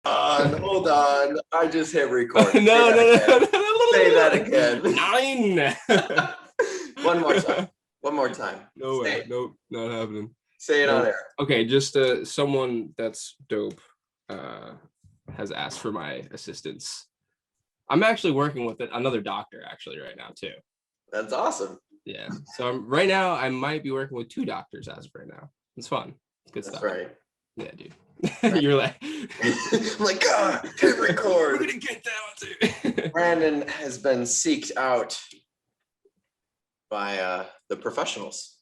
Hold on. I just hit record. No. Say that again. 9. One more time. One more time. No way. Nope, not happening. Say it on air. Okay, just someone that's dope has asked for my assistance. I'm actually working with another doctor actually right now too. That's awesome. Yeah. So right now I might be working with 2 doctors as of right now. It's fun. It's good stuff. That's right. Yeah, dude. You're like, I'm like, God, hit record. We're gonna get that one too. Brandon has been seeked out by the professionals.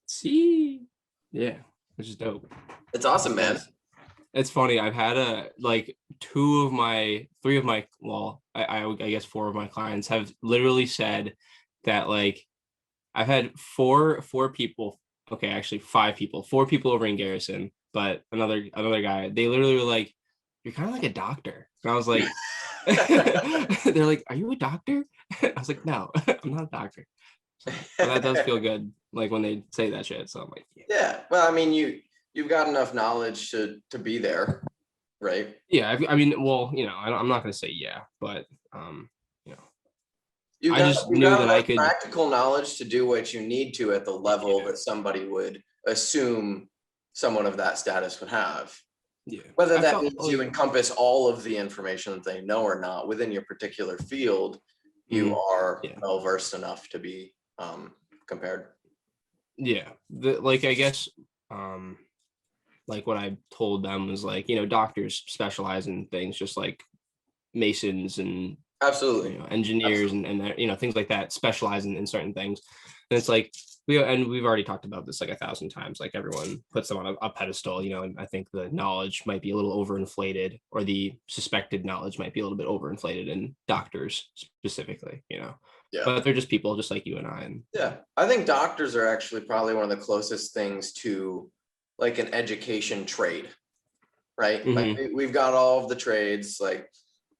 See, yeah, which is dope. It's awesome, man. It's funny. I've had three of my, well, I guess 4 of my clients have literally said that like I've had four people. Okay, actually 5 people, 4 people over in Garrison, but another guy. They literally were like, "You're kind of like a doctor," and I was like, "They're like, are you a doctor?" I was like, "No, I'm not a doctor." So, but that does feel good, like when they say that shit. So I'm like, yeah. Well, I mean, you've got enough knowledge to be there, right? Yeah, I mean, well, I'm not gonna say yeah, but I just knew that I could practical knowledge to do what you need to at the level that somebody would assume someone of that status would have. Yeah. Whether that means you encompass all of the information that they know or not within your particular field, you are well versed enough to be compared. Yeah. I guess like what I told them was like, doctors specialize in things just like masons and absolutely engineers and things like that specialize in certain things. And it's like we've already talked about this like 1,000 times. Like everyone puts them on a pedestal, and I think the knowledge might be a little overinflated, or the suspected knowledge might be a little bit overinflated in doctors specifically, Yeah. But they're just people just like you and I. And yeah, I think doctors are actually probably one of the closest things to like an education trade, right? Mm-hmm. Like we've got all of the trades, like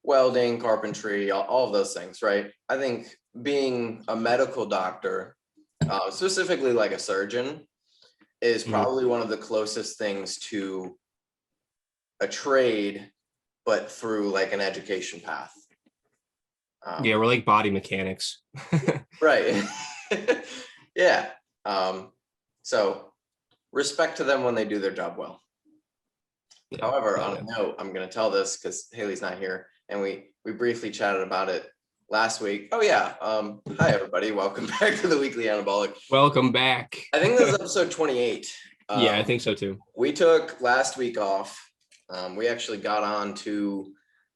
welding, carpentry, all of those things, right? I think being a medical doctor, specifically like a surgeon, is probably one of the closest things to a trade, but through like an education path. Yeah, we're like body mechanics. Right. Yeah. So respect to them when they do their job well. Yeah. However, on a note, I'm going to tell this because Haley's not here, and we briefly chatted about it last week. Oh yeah. Hi everybody. Welcome back to the Weekly Anabolic. Welcome back. I think this is episode 28. Yeah, I think so too. We took last week off. We actually got on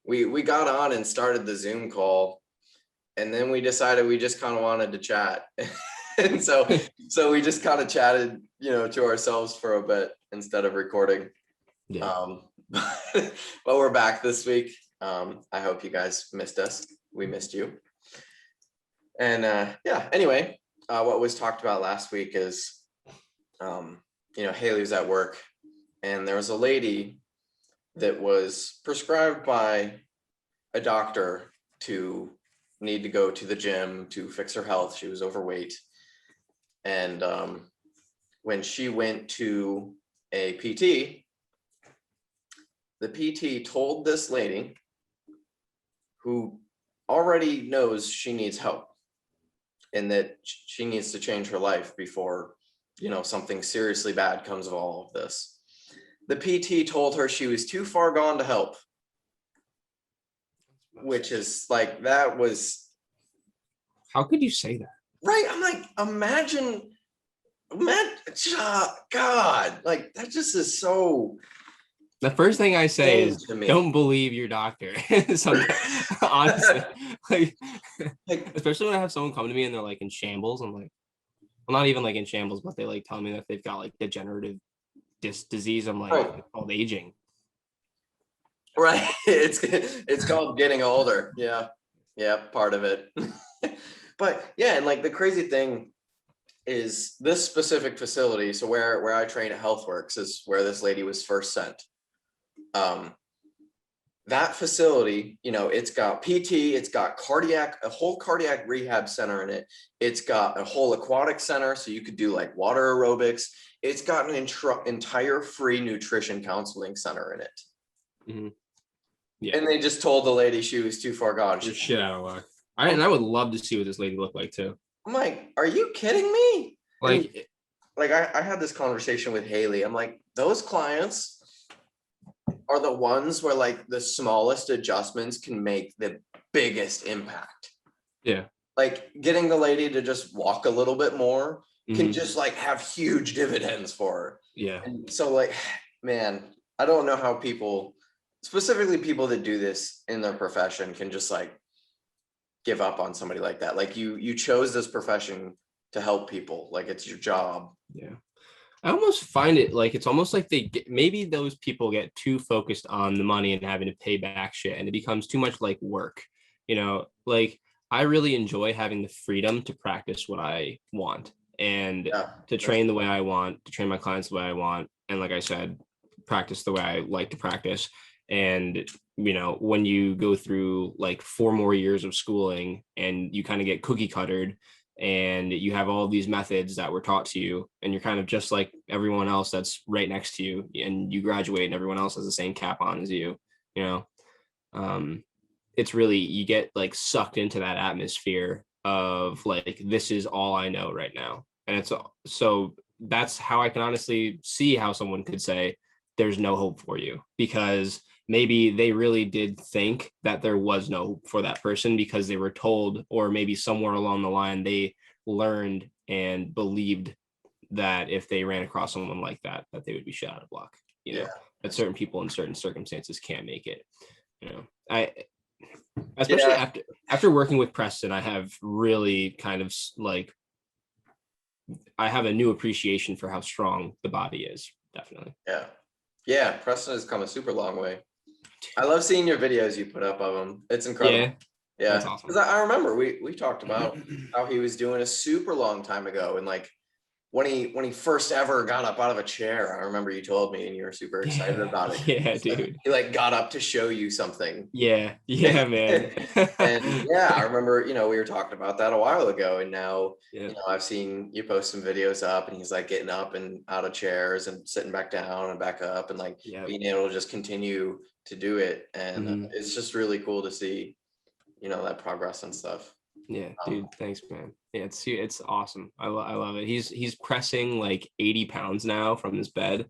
we got on and started the Zoom call, and then we decided we just kind of wanted to chat. And so we just kind of chatted, to ourselves for a bit instead of recording. Yeah. But we're back this week. I hope you guys missed us. We missed you. And anyway, what was talked about last week is, Haley was at work, and there was a lady that was prescribed by a doctor to need to go to the gym to fix her health. She was overweight. And when she went to a PT, the PT told this lady, who already knows she needs help and that she needs to change her life before, something seriously bad comes of all of this. The PT told her she was too far gone to help, which is like, that was... How could you say that? Right. I'm like, imagine, God, like that just is so... The first thing I say is, don't believe your doctor. Honestly, like, especially when I have someone come to me and they're like in shambles. I'm like, well, not even like in shambles, but they like tell me that they've got like degenerative disease. I'm like, it's called aging. Right. It's called getting older. Yeah. Yeah. Part of it. But yeah. And like the crazy thing is this specific facility. So where I train at HealthWorks is where this lady was first sent. That facility, it's got PT, it's got a whole cardiac rehab center in it. It's got a whole aquatic center, so you could do like water aerobics. It's got an entire free nutrition counseling center in it. Mm-hmm. Yeah. And they just told the lady she was too far gone. You're shit out of luck. I would love to see what this lady looked like too. I'm like, are you kidding me? And Like, like I had this conversation with Haley. I'm like, those clients are the ones where like the smallest adjustments can make the biggest impact. yeah. Like getting the lady to just walk a little bit more can Mhm. just like have huge dividends for her. Yeah. And so like, man, I don't know how people, specifically people that do this in their profession, can just like give up on somebody like that. Like you chose this profession to help people. Like it's your job. Yeah. I almost find it like it's almost like maybe those people get too focused on the money and having to pay back shit, and it becomes too much like work. Like I really enjoy having the freedom to practice what I want and Yeah. to train the way I want, to train my clients the way I want, and like I said, practice the way I like to practice. And when you go through like 4 more years of schooling and you kind of get cookie cuttered and you have all these methods that were taught to you and you're kind of just like everyone else that's right next to you, and you graduate and everyone else has the same cap on as you know um it's really, you get like sucked into that atmosphere of like, this is all I know right now. And it's so that's how I can honestly see how someone could say there's no hope for you, because maybe they really did think that there was no hope for that person because they were told, or maybe somewhere along the line they learned and believed that if they ran across someone like that they would be shot out of luck. Yeah. That certain people in certain circumstances can't make it. I especially Yeah. after working with Preston, I have really kind of like, I have a new appreciation for how strong the body is. Definitely. Yeah. Yeah. Preston has come a super long way. I love seeing your videos you put up of him. It's incredible. Yeah, that's Yeah. awesome. Because I remember we talked about how he was doing a super long time ago. And like when he first ever got up out of a chair, I remember you told me and you were super excited about it. Yeah, dude. He like got up to show you something. Yeah, man. And yeah, I remember, we were talking about that a while ago, and now, Yeah. I've seen you post some videos up and he's like getting up and out of chairs and sitting back down and back up and like being able to just continue to do it. And it's just really cool to see, that progress and stuff. Yeah, dude. Thanks, man. Yeah, it's awesome. I love it. He's pressing like 80 pounds now from his bed.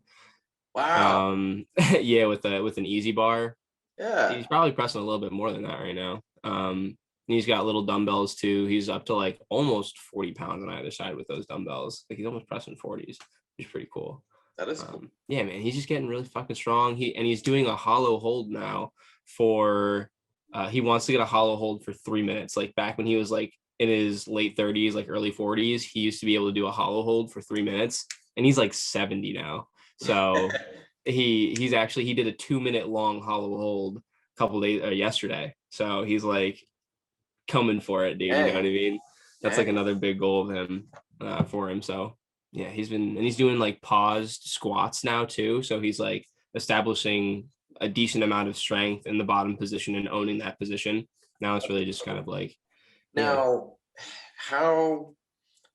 Wow. Yeah, with an easy bar. Yeah. He's probably pressing a little bit more than that right now. He's got little dumbbells too. He's up to like almost 40 pounds on either side with those dumbbells. Like he's almost pressing 40s, which is pretty cool. That is cool. Yeah, man. He's just getting really fucking strong. He's doing a hollow hold now for he wants to get a hollow hold for 3 minutes. Like back when he was like in his late 30s, like early 40s, he used to be able to do a hollow hold for 3 minutes, and he's like 70 now. So he did a 2-minute long hollow hold a couple days yesterday. So he's like coming for it, dude. You know what I mean? That's like another big goal of him for him. So yeah, he's doing like paused squats now too. So he's like establishing a decent amount of strength in the bottom position and owning that position. Now it's really just kind of like, now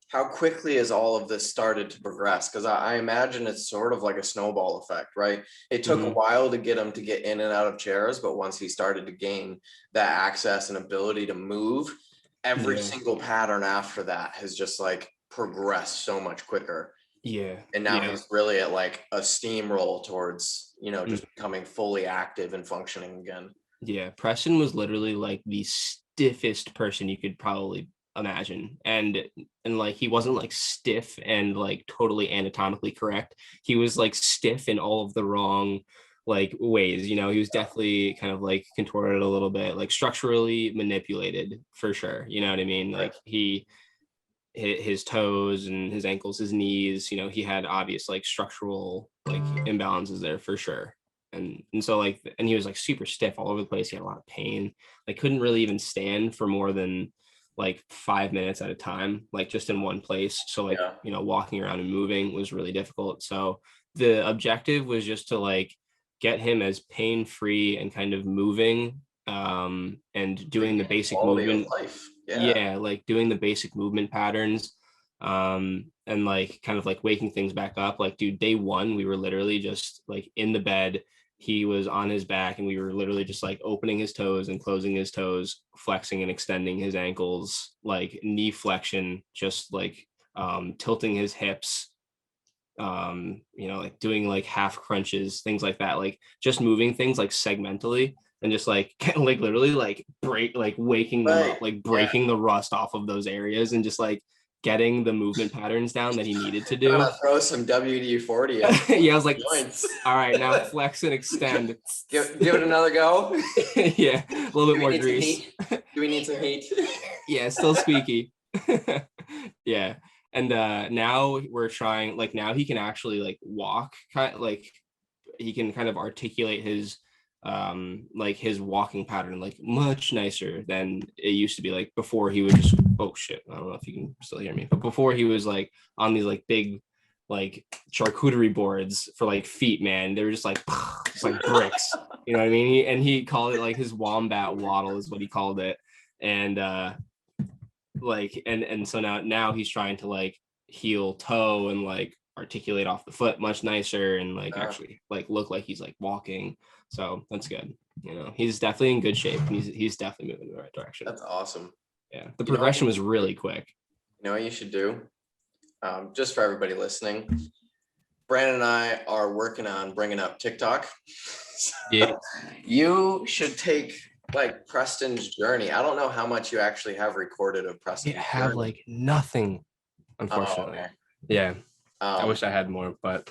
how quickly has all of this started to progress? Because I imagine it's sort of like a snowball effect, right? It took a while to get him to get in and out of chairs, but once he started to gain that access and ability to move, every single pattern after that has just like progressed so much quicker. Yeah. And now he's really at like a steamroll towards, just becoming fully active and functioning again. Yeah. Preston was literally like the stiffest person you could probably imagine, and like he wasn't like stiff and like totally anatomically correct. He was like stiff in all of the wrong like ways. He was definitely kind of like contorted a little bit, like structurally manipulated for sure. You know what I mean? Like his toes and his ankles, his knees, he had obvious like structural like imbalances there for sure. And so like, and he was like super stiff all over the place. He had a lot of pain, like couldn't really even stand for more than like 5 minutes at a time, like just in one place. So like, walking around and moving was really difficult. So the objective was just to like get him as pain-free and kind of moving and doing the basic movement. Yeah, like doing the basic movement patterns and like kind of like waking things back up. Like, dude, day one, we were literally just like in the bed. he was on his back and we were literally just like opening his toes and closing his toes, flexing and extending his ankles, like knee flexion, just like tilting his hips, like doing like half crunches, things like that, like just moving things like segmentally and just like like literally like waking them up, like breaking the rust off of those areas and just like getting the movement patterns down that he needed to do. Throw some WD-40 yeah, I was like, all right, now flex and extend. give it another go. Yeah, a little bit more grease. Do we need some heat? Yeah, still squeaky. Yeah. And now we're trying, like now he can actually like walk, like he can kind of articulate his like his walking pattern like much nicer than it used to be. Like before he would just, oh shit, I don't know if you can still hear me, but before he was like on these like big like charcuterie boards for like feet, man. They were just like bricks, you know what I mean? He called it like his wombat waddle is what he called it. And like and so now he's trying to like heel toe and like articulate off the foot much nicer and like actually like look like he's like walking. So that's good. He's definitely in good shape. He's definitely moving in the right direction. That's awesome. Yeah, the progression was really quick. You know what you should do? Just for everybody listening, Brandon and I are working on bringing up TikTok. Yeah, you should take like Preston's journey. I don't know how much you actually have recorded of Preston. I have like nothing, unfortunately. Okay. Yeah, I wish I had more, but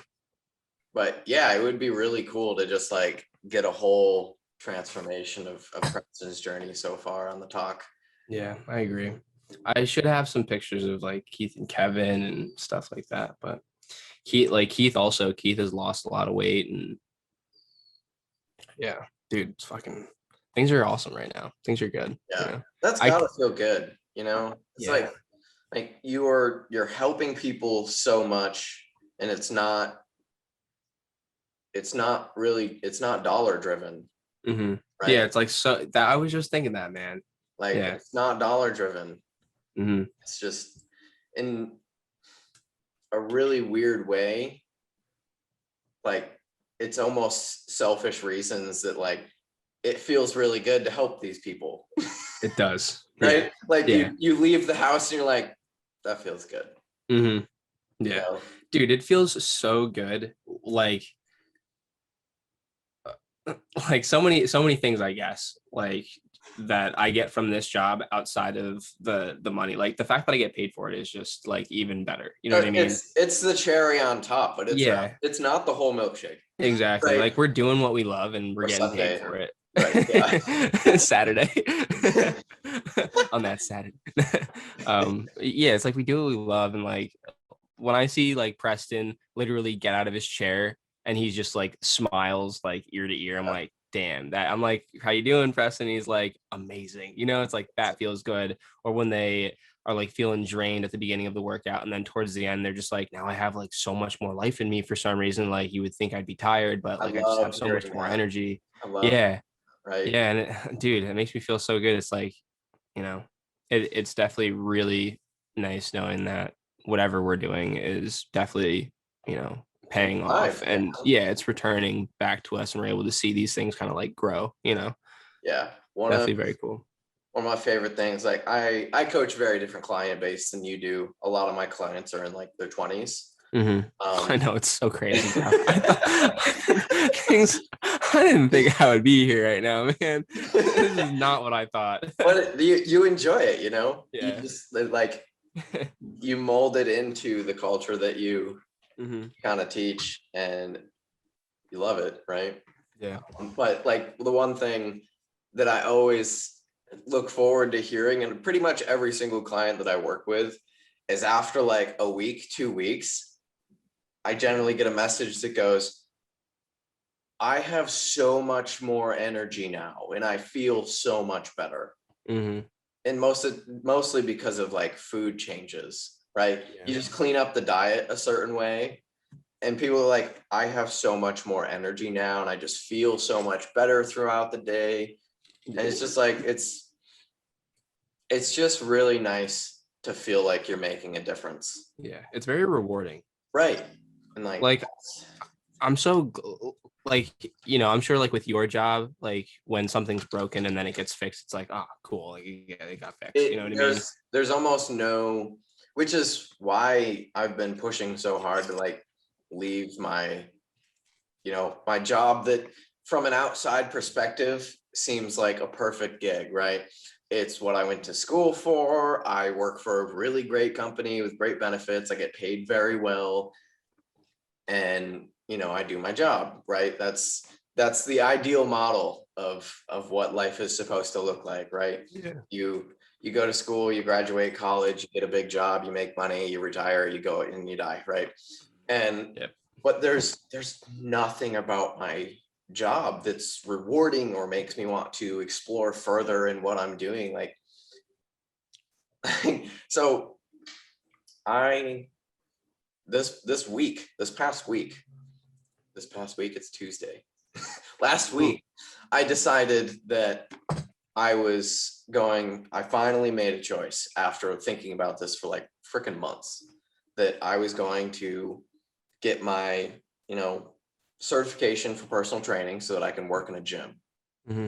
yeah, it would be really cool to just like get a whole transformation of Preston's journey so far on the talk. Yeah, I agree. I should have some pictures of like Keith and Kevin and stuff like that, but Keith has lost a lot of weight and yeah, dude, it's fucking things are awesome right now. Things are good. Yeah, that's gotta feel good. It's like you're helping people so much, and it's not dollar driven. Mm-hmm. Right? Yeah, it's like so that I was just thinking that, man. Like it's not dollar driven. Mm-hmm. It's just in a really weird way. Like it's almost selfish reasons that like it feels really good to help these people. It does. Right? Yeah. Like you leave the house and you're like, that feels good. Mm-hmm. Yeah. Dude, it feels so good. Like so many things, I guess, like that I get from this job outside of the money. Like the fact that I get paid for it is just like even better. You know what I mean? It's the cherry on top, but it's not the whole milkshake. Exactly. Right? Like we're doing what we love and we're getting paid for it. Right. Yeah. Saturday. On that Saturday. Yeah, it's like we do what we love. And like when I see like Preston literally get out of his chair and he's just like smiles like ear to ear, I'm like, damn, that I'm like, how you doing, Preston? He's like, amazing. It's like that feels good. Or when they are like feeling drained at the beginning of the workout and then towards the end they're just like, now I have like so much more life in me for some reason. Like you would think I'd be tired, but like I just have so much more energy. Yeah. Right. Yeah. And dude, it makes me feel so good. It's like, it's definitely really nice knowing that whatever we're doing is definitely, paying off and it's returning back to us and we're able to see these things kind of like grow. Yeah, definitely very cool. One of my favorite things, like I coach very different client base than you do. A lot of my clients are in like their 20s. Mm-hmm. I know, it's so crazy. I didn't think I would be here right now, man. This is not what I thought. But you enjoy it, Yeah. You just like you mold it into the culture that you kind of teach and you love it, right? Yeah. But like the one thing that I always look forward to hearing, and pretty much every single client that I work with, is after like a week, 2 weeks, I generally get a message that goes, I have so much more energy now and I feel so much better. Mm-hmm. And mostly because of like food changes, right? Yeah. You just clean up the diet a certain way and people are like, I have so much more energy now and I just feel so much better throughout the day. And it's just like, it's just really nice to feel like you're making a difference. Yeah, it's very rewarding. Right. And like I'm so like, I'm sure like with your job, like when something's broken and then it gets fixed, it's like, oh, cool. Like, yeah, it got fixed. You know what I mean? There's almost no, which is why I've been pushing so hard to like leave my, my job that from an outside perspective seems like a perfect gig, right? It's what I went to school for. I work for a really great company with great benefits. I get paid very well. And, I do my job, right? That's the ideal model of what life is supposed to look like, right? Yeah. You go to school, you graduate college, you get a big job, you make money, you retire, you go and you die, right? And Yep. but there's nothing about my job that's rewarding or makes me want to explore further in what I'm doing. Like, so I this past week, it's Tuesday. Last week, I decided that I finally made a choice after thinking about this for like freaking months, that I was going to get my, certification for personal training so that I can work in a gym. Mm-hmm.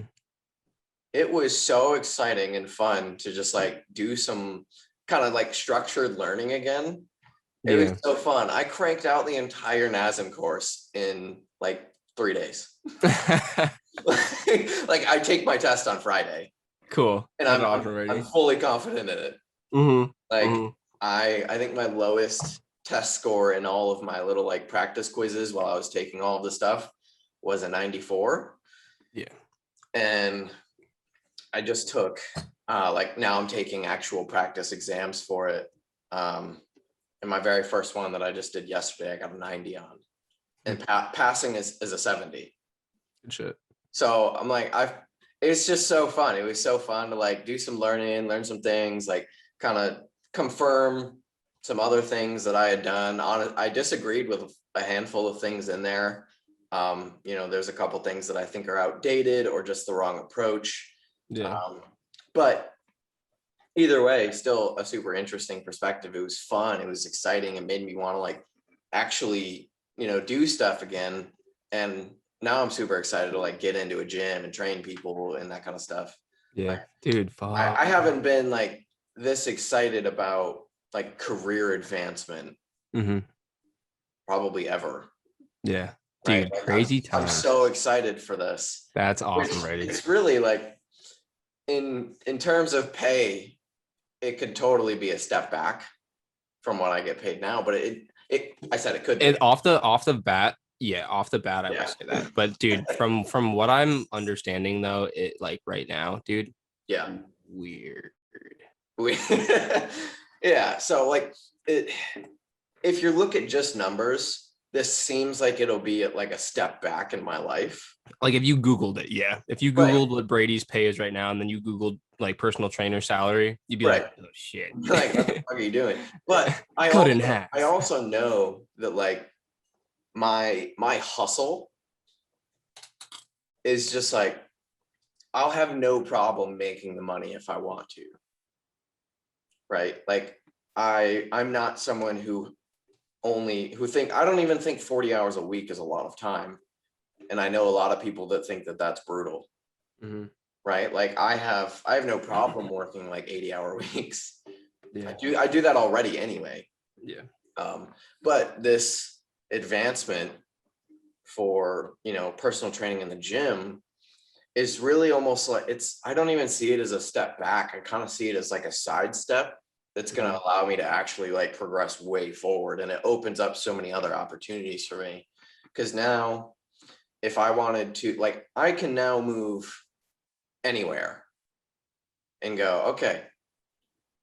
It was so exciting and fun to just like do some kind of like structured learning again. It was so fun. I cranked out the entire NASM course in like 3 days. Like I take my test on Friday. Cool. And That's I'm awesome, Brady. I'm fully confident in it. Mm-hmm. Like Mm-hmm. I think my lowest test score in all of my little like practice quizzes while I was taking all of the stuff was a 94. Yeah. And I just took like now I'm taking actual practice exams for it. And my very first one that I just did yesterday, I got a 90 on. And passing is a 70. Good shit. So I'm like, it's just so fun. It was so fun to like do some learn some things, like kind of confirm some other things that I had done. I disagreed with a handful of things in there. There's a couple things that I think are outdated or just the wrong approach. Yeah. But either way, still a super interesting perspective. It was fun. It was exciting. It made me want to like actually, do stuff again. And now I'm super excited to like get into a gym and train people and that kind of stuff. Yeah, dude. I haven't been like this excited about like career advancement probably ever. Yeah, Right? dude. Like, Crazy I'm time. so excited for this. That's awesome, Brady. It's really like in terms of pay, it could totally be a step back from what I get paid now, but I said it could be. And off the bat, I will say that. But dude, from what I'm understanding though, it like right now, dude. Yeah. Weird. Yeah. So like if you look at just numbers, this seems like it'll be at like a step back in my life. Like if you Googled it, yeah. If you Googled what Brady's pay is right now, and then you Googled like personal trainer salary, you'd be like, oh shit. Like, what the fuck are you doing? But I also know that like my hustle is just like, I'll have no problem making the money if I want to. Right? Like I'm not someone who I don't even think 40 hours a week is a lot of time. And I know a lot of people that think that that's brutal. Right? Like I have no problem working like 80-hour weeks. Yeah. I do that already anyway. Yeah. But this advancement for, personal training in the gym is really almost like I don't even see it as a step back. I kind of see it as like a side step that's going to allow me to actually like progress way forward. And it opens up so many other opportunities for me. Because now if I wanted to, like, I can now move anywhere and go, okay,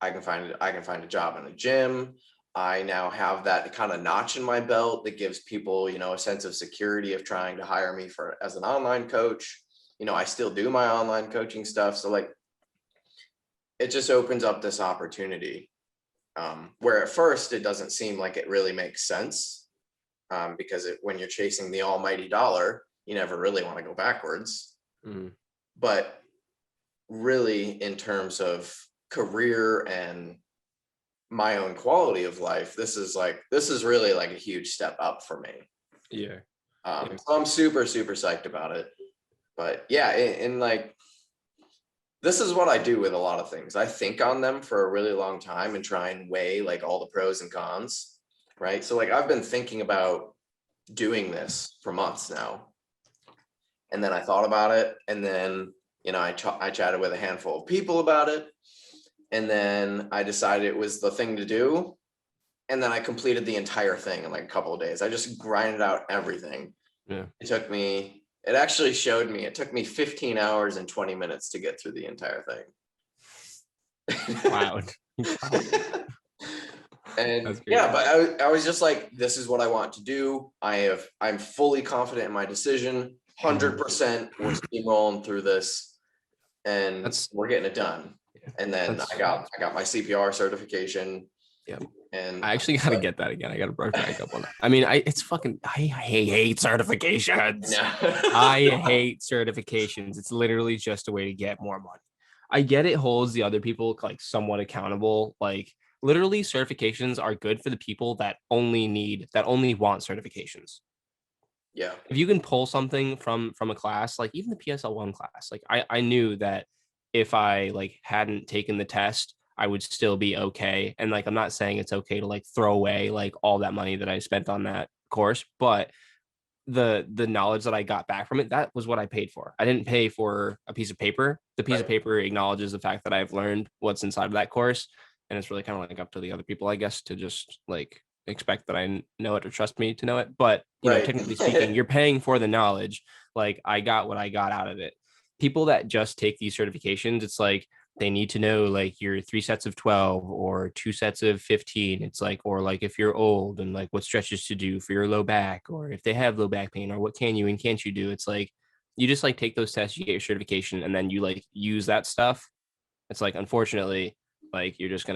I can find a job in a gym. I now have that kind of notch in my belt that gives people, a sense of security of trying to hire me as an online coach. I still do my online coaching stuff. So like, it just opens up this opportunity where at first it doesn't seem like it really makes sense because when you're chasing the almighty dollar, you never really want to go backwards. But really in terms of career and my own quality of life, this is really like a huge step up for me. Yeah. So I'm super, super psyched about it. But yeah, and like, this is what I do with a lot of things. I think on them for a really long time and try and weigh like all the pros and cons, right? So like I've been thinking about doing this for months now. And then I thought about it, and then, you know, I chatted with a handful of people about it, and then I decided it was the thing to do. And then I completed the entire thing in like a couple of days. I just grinded out everything. Yeah. It actually showed me, it took me 15 hours and 20 minutes to get through the entire thing. Wow. And yeah, but I was just like, this is what I want to do. I'm fully confident in my decision. 100% we're steamrolling through this, and we're getting it done. And then I got my CPR certification. Yeah. And I actually got to get that again. I got to brush back up on that. I mean, I hate certifications. No. I hate certifications. It's literally just a way to get more money. I get it holds the other people like somewhat accountable. Like literally certifications are good for the people that only want certifications. Yeah. If you can pull something from a class, like even the PSL1 class, like I knew that if I like hadn't taken the test, I would still be okay. And like, I'm not saying it's okay to like throw away like all that money that I spent on that course, but the knowledge that I got back from it, that was what I paid for. I didn't pay for a piece of paper. The piece of paper acknowledges the fact that I've learned what's inside of that course. And it's really kind of like up to the other people, I guess, to just like expect that I know it or trust me to know it. But, you know, technically speaking, you're paying for the knowledge. Like I got what I got out of it. People that just take these certifications, it's like, they need to know like your 3 sets of 12 or 2 sets of 15. It's like, or like if you're old and like what stretches to do for your low back, or if they have low back pain, or what can you and can't you do. It's like, you just like take those tests, you get your certification, and then you like use that stuff. It's like, unfortunately, like you're just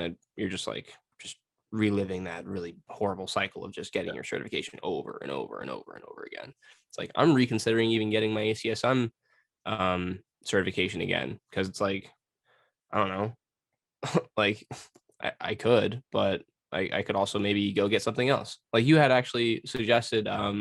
reliving that really horrible cycle of just getting your certification over and over and over and over again. It's like, I'm reconsidering even getting my ACSM certification again, because it's like, I don't know, like I could, but I could also maybe go get something else. Like you had actually suggested, I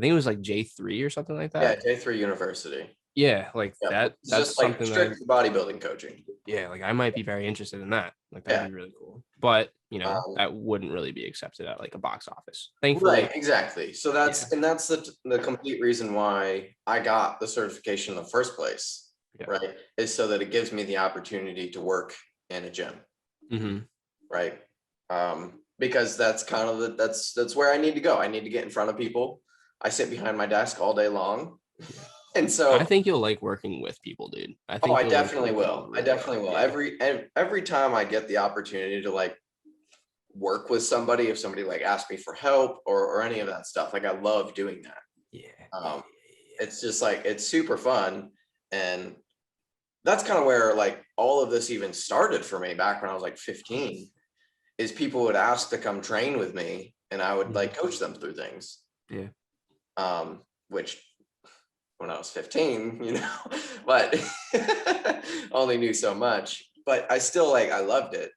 think it was like J3 or something like that. Yeah, J3 University. Yeah, like that's just something like strict bodybuilding coaching. Yeah, like I might be very interested in that. Like that'd be really cool. But you know, that wouldn't really be accepted at like a box office. Thankfully. Right, exactly. So that's the complete reason why I got the certification in the first place. Right, is so that it gives me the opportunity to work in a gym. Right, because that's kind of that's where I need to go. I need to get in front of people. I sit behind my desk all day long. And so I think you'll like working with people, dude. I definitely will. I definitely will. Every time I get the opportunity to like work with somebody, if somebody like asks me for help or any of that stuff, like I love doing that. Yeah. It's just like, it's super fun. And that's kind of where like all of this even started for me back when I was like 15, is people would ask to come train with me and I would like coach them through things. Yeah. Which when I was 15, you know, but only knew so much, but I still like, I loved it.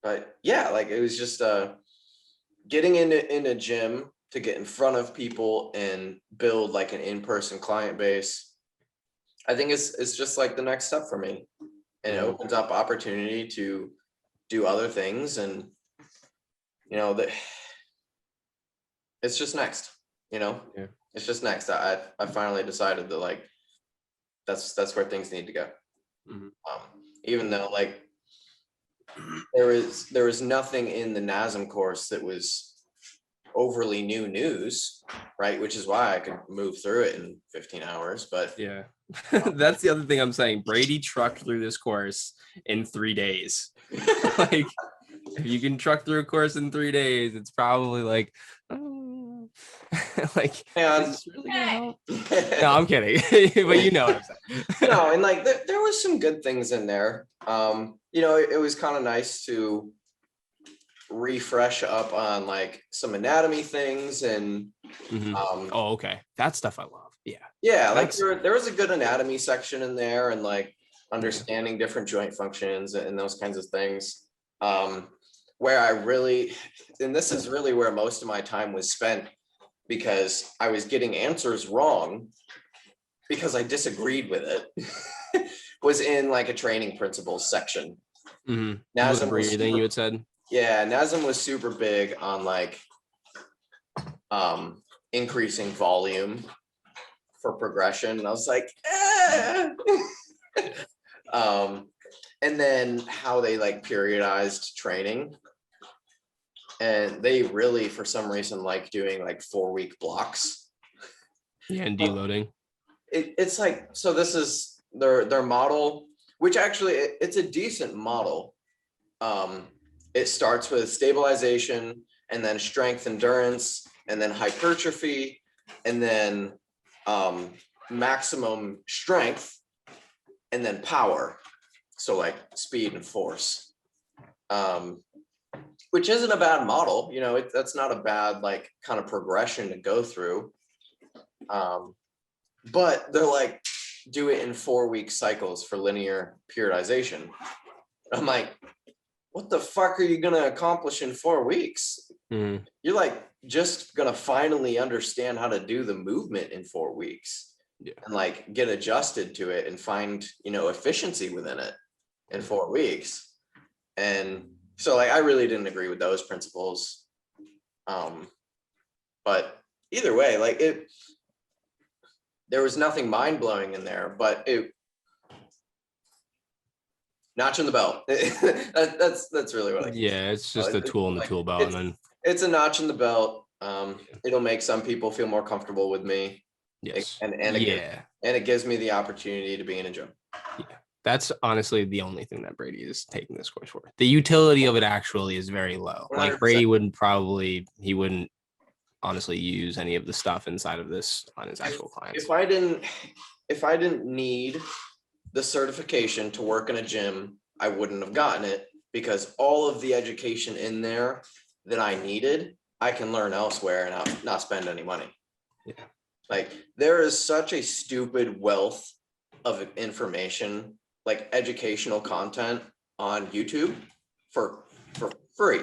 But yeah, like it was just getting in a gym to get in front of people and build like an in-person client base. I think it's just like the next step for me, and it opens up opportunity to do other things, and you know it's just next, you know. It's just next. I finally decided that like that's where things need to go. Even though like there was nothing in the NASM course that was overly new news, right? Which is why I could move through it in 15 hours. But yeah, that's the other thing I'm saying. Brady trucked through this course in 3 days. Like, if you can truck through a course in 3 days, it's probably like, like, is this really gonna help? No, I'm kidding. But you know what I'm saying. No, and like there was some good things in there. You know, it was kind of nice to refresh up on like some anatomy things and oh, okay, that stuff I love. Yeah, like there was a good anatomy section in there, and like understanding different joint functions and those kinds of things. Where I really, and this is really where most of my time was spent, because I was getting answers wrong because I disagreed with it, was in like a training principles section. With breathing, you had said. Yeah, NASM was super big on like increasing volume for progression. And I was like, and then how they like periodized training. And they really, for some reason, like doing like 4-week blocks. Yeah, and deloading. It's like, so this is their model, which actually it's a decent model. It starts with stabilization and then strength endurance and then hypertrophy and then maximum strength and then power. So like speed and force, which isn't a bad model. You know, that's not a bad like kind of progression to go through. But they're like, do it in 4-week cycles for linear periodization. I'm like, what the fuck are you going to accomplish in 4 weeks? You're like just going to finally understand how to do the movement in 4 weeks and like get adjusted to it and find, you know, efficiency within it in 4 weeks. And so like, I really didn't agree with those principles. But either way, like there was nothing mind blowing in there, but notch in the belt. That's really what I. Yeah, it's just a tool in the tool belt, and then it's a notch in the belt. It'll make some people feel more comfortable with me. Yes, and it gives me the opportunity to be in a gym. Yeah, that's honestly the only thing that Brady is taking this course for. The utility of it actually is very low. 100%. Like Brady wouldn't honestly use any of the stuff inside of this on his actual clients. If I didn't need the certification to work in a gym, I wouldn't have gotten it, because all of the education in there that I needed, I can learn elsewhere and not spend any money. Yeah. Like there is such a stupid wealth of information, like educational content on YouTube for free.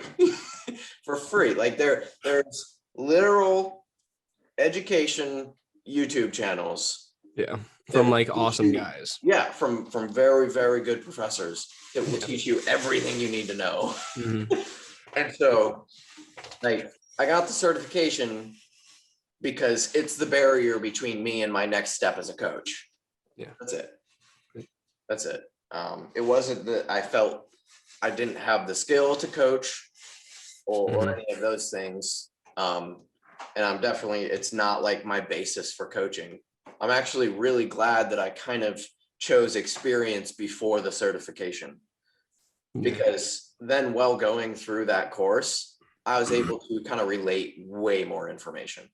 For free. Like there's literal education YouTube channels. Yeah. From like awesome guys. Yeah, from very, very good professors that will teach you everything you need to know. And so like I got the certification because it's the barrier between me and my next step as a coach. Yeah. That's it. It wasn't that I felt I didn't have the skill to coach or any of those things. And I'm definitely, it's not like my basis for coaching. I'm actually really glad that I kind of chose experience before the certification, because then while going through that course, I was able to kind of relate way more information,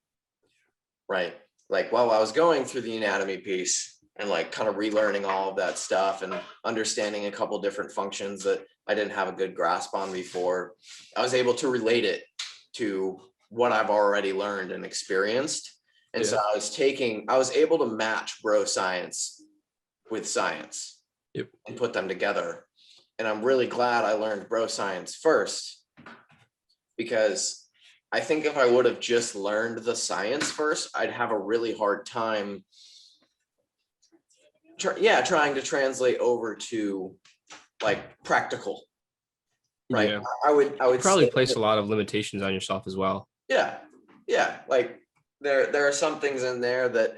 right? Like while I was going through the anatomy piece and like kind of relearning all of that stuff and understanding a couple different functions that I didn't have a good grasp on before, I was able to relate it to what I've already learned and experienced. And so I was able to match bro science with science and put them together. And I'm really glad I learned bro science first, because I think if I would have just learned the science first, I'd have a really hard time trying to translate over to like practical. Right. Yeah. I would probably place a lot of limitations on yourself as well. Yeah. Like there are some things in there that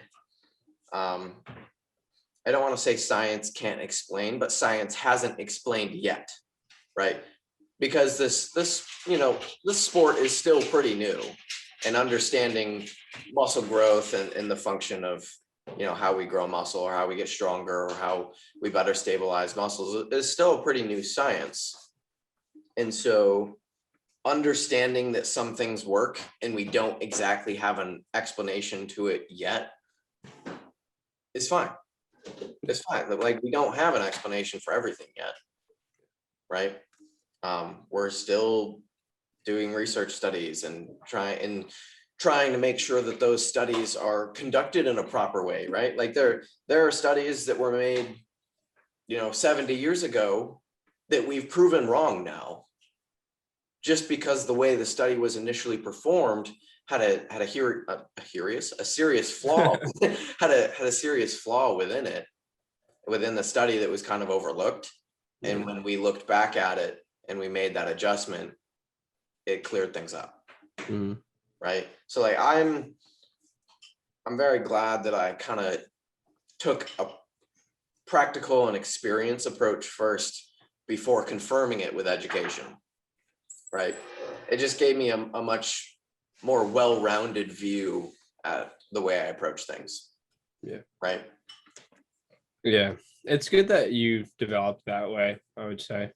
I don't want to say science can't explain, but science hasn't explained yet, right? Because this sport is still pretty new, and understanding muscle growth and the function of, you know, how we grow muscle or how we get stronger or how we better stabilize muscles is still a pretty new science. And so understanding that some things work and we don't exactly have an explanation to it yet is fine. It's fine. Like we don't have an explanation for everything yet, right? We're still doing research studies and trying to make sure that those studies are conducted in a proper way, right? Like there are studies that were made, 70 years ago that we've proven wrong now, just because the way the study was initially performed a serious flaw had a serious flaw within the study that was kind of overlooked. And when we looked back at it and we made that adjustment, it cleared things up. Right. So like I'm very glad that I kind of took a practical and experience approach first before confirming it with education. Right. It just gave me a much more well-rounded view at the way I approach things. Yeah. Right. Yeah. It's good that you developed that way, I would say.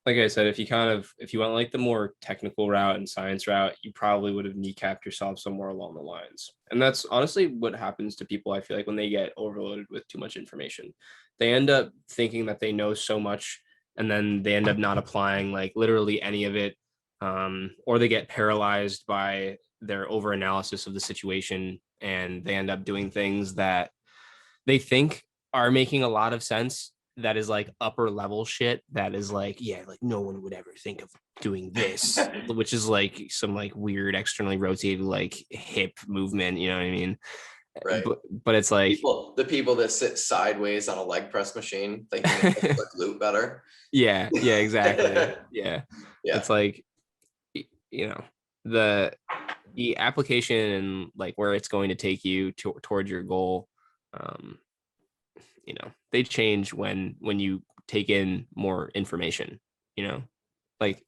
Like I said, if you went like the more technical route and science route, you probably would have kneecapped yourself somewhere along the lines. And that's honestly what happens to people, I feel like, when they get overloaded with too much information. They end up thinking that they know so much, and then they end up not applying like literally any of it. Or they get paralyzed by their overanalysis of the situation, and they end up doing things that they think are making a lot of sense, that is like upper level shit, that is like, yeah, like no one would ever think of doing this, which is like some like weird externally rotated like hip movement, you know what I mean? Right. But it's like the people that sit sideways on a leg press machine thinking they can look glute better. Yeah, exactly. Yeah. It's like, the application and like where it's going to take you towards your goal, they change when you take in more information. Like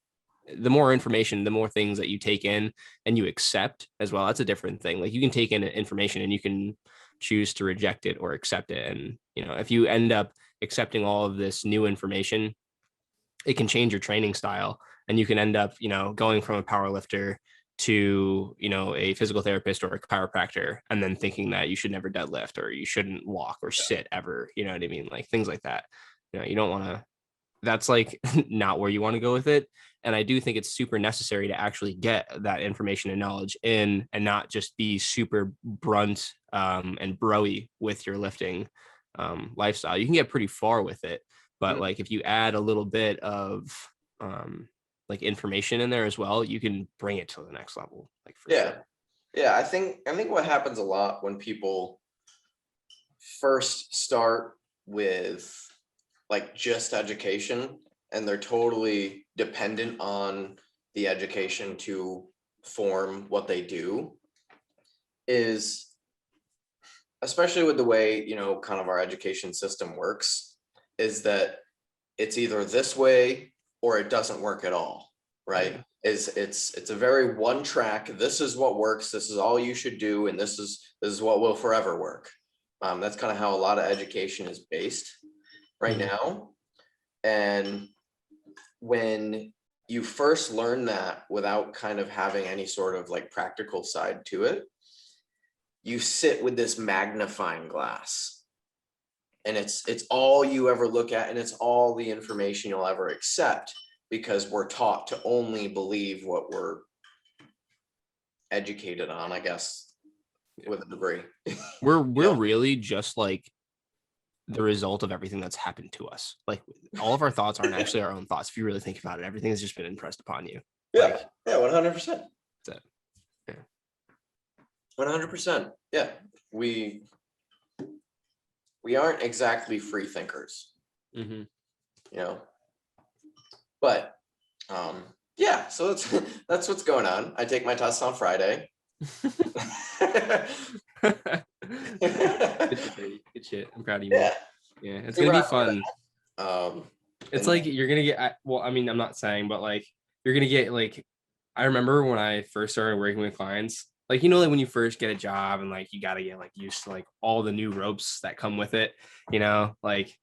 the more information, the more things that you take in and you accept as well. That's a different thing. Like you can take in information and you can choose to reject it or accept it. And if you end up accepting all of this new information, it can change your training style, and you can end up going from a power lifter to a physical therapist or a chiropractor, and then thinking that you should never deadlift or you shouldn't walk or sit ever, you know what I mean? Like things like that. You don't want to, that's like not where you want to go with it. And I do think it's super necessary to actually get that information and knowledge in, and not just be super brunt and broy with your lifting lifestyle. You can get pretty far with it, but like if you add a little bit of like information in there as well, you can bring it to the next level. Like for sure. Yeah. I think what happens a lot when people first start with like just education and they're totally dependent on the education to form what they do is, especially with the way, kind of our education system works, is that it's either this way or it doesn't work at all, right? Yeah. It's a very one track. This is what works. This is all you should do. And this is what will forever work. That's kind of how a lot of education is based right now. And when you first learn that without kind of having any sort of like practical side to it, you sit with this magnifying glass. And it's all you ever look at, and it's all the information you'll ever accept, because we're taught to only believe what we're educated on, I guess, with a degree. We're really just like the result of everything that's happened to us. Like all of our thoughts aren't actually our own thoughts. If you really think about it, everything has just been impressed upon you. Yeah. 100%. That's it. Yeah. 100%. Yeah. We aren't exactly free thinkers, but yeah, so that's what's going on. I take my test on Friday. Good shit. I'm proud of you. Yeah. Yeah, it's gonna be fun. It's like you're gonna get, well, I mean, I'm not saying, but like you're gonna get like, I remember when I first started working with clients, like, like when you first get a job and like you gotta get like used to like all the new ropes that come with it, like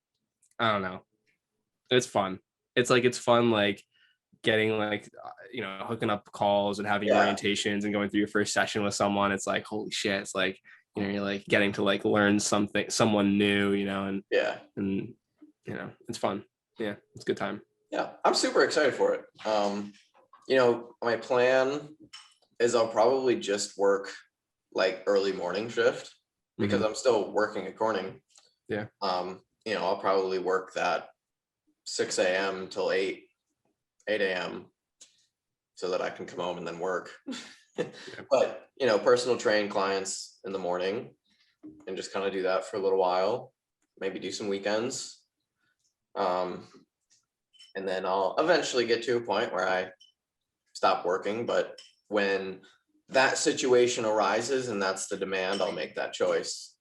I don't know. It's fun. It's fun like getting like hooking up calls and having orientations and going through your first session with someone. It's like, holy shit, it's like you're like getting to like learn someone new, and it's fun. Yeah, it's a good time. Yeah, I'm super excited for it. My plan is I'll probably just work like early morning shift, because I'm still working at Corning. Yeah. I'll probably work that 6 a.m. till 8 a.m. so that I can come home and then work. But, personal train clients in the morning and just kind of do that for a little while, maybe do some weekends. And then I'll eventually get to a point where I stop working. But when that situation arises and that's the demand, I'll make that choice.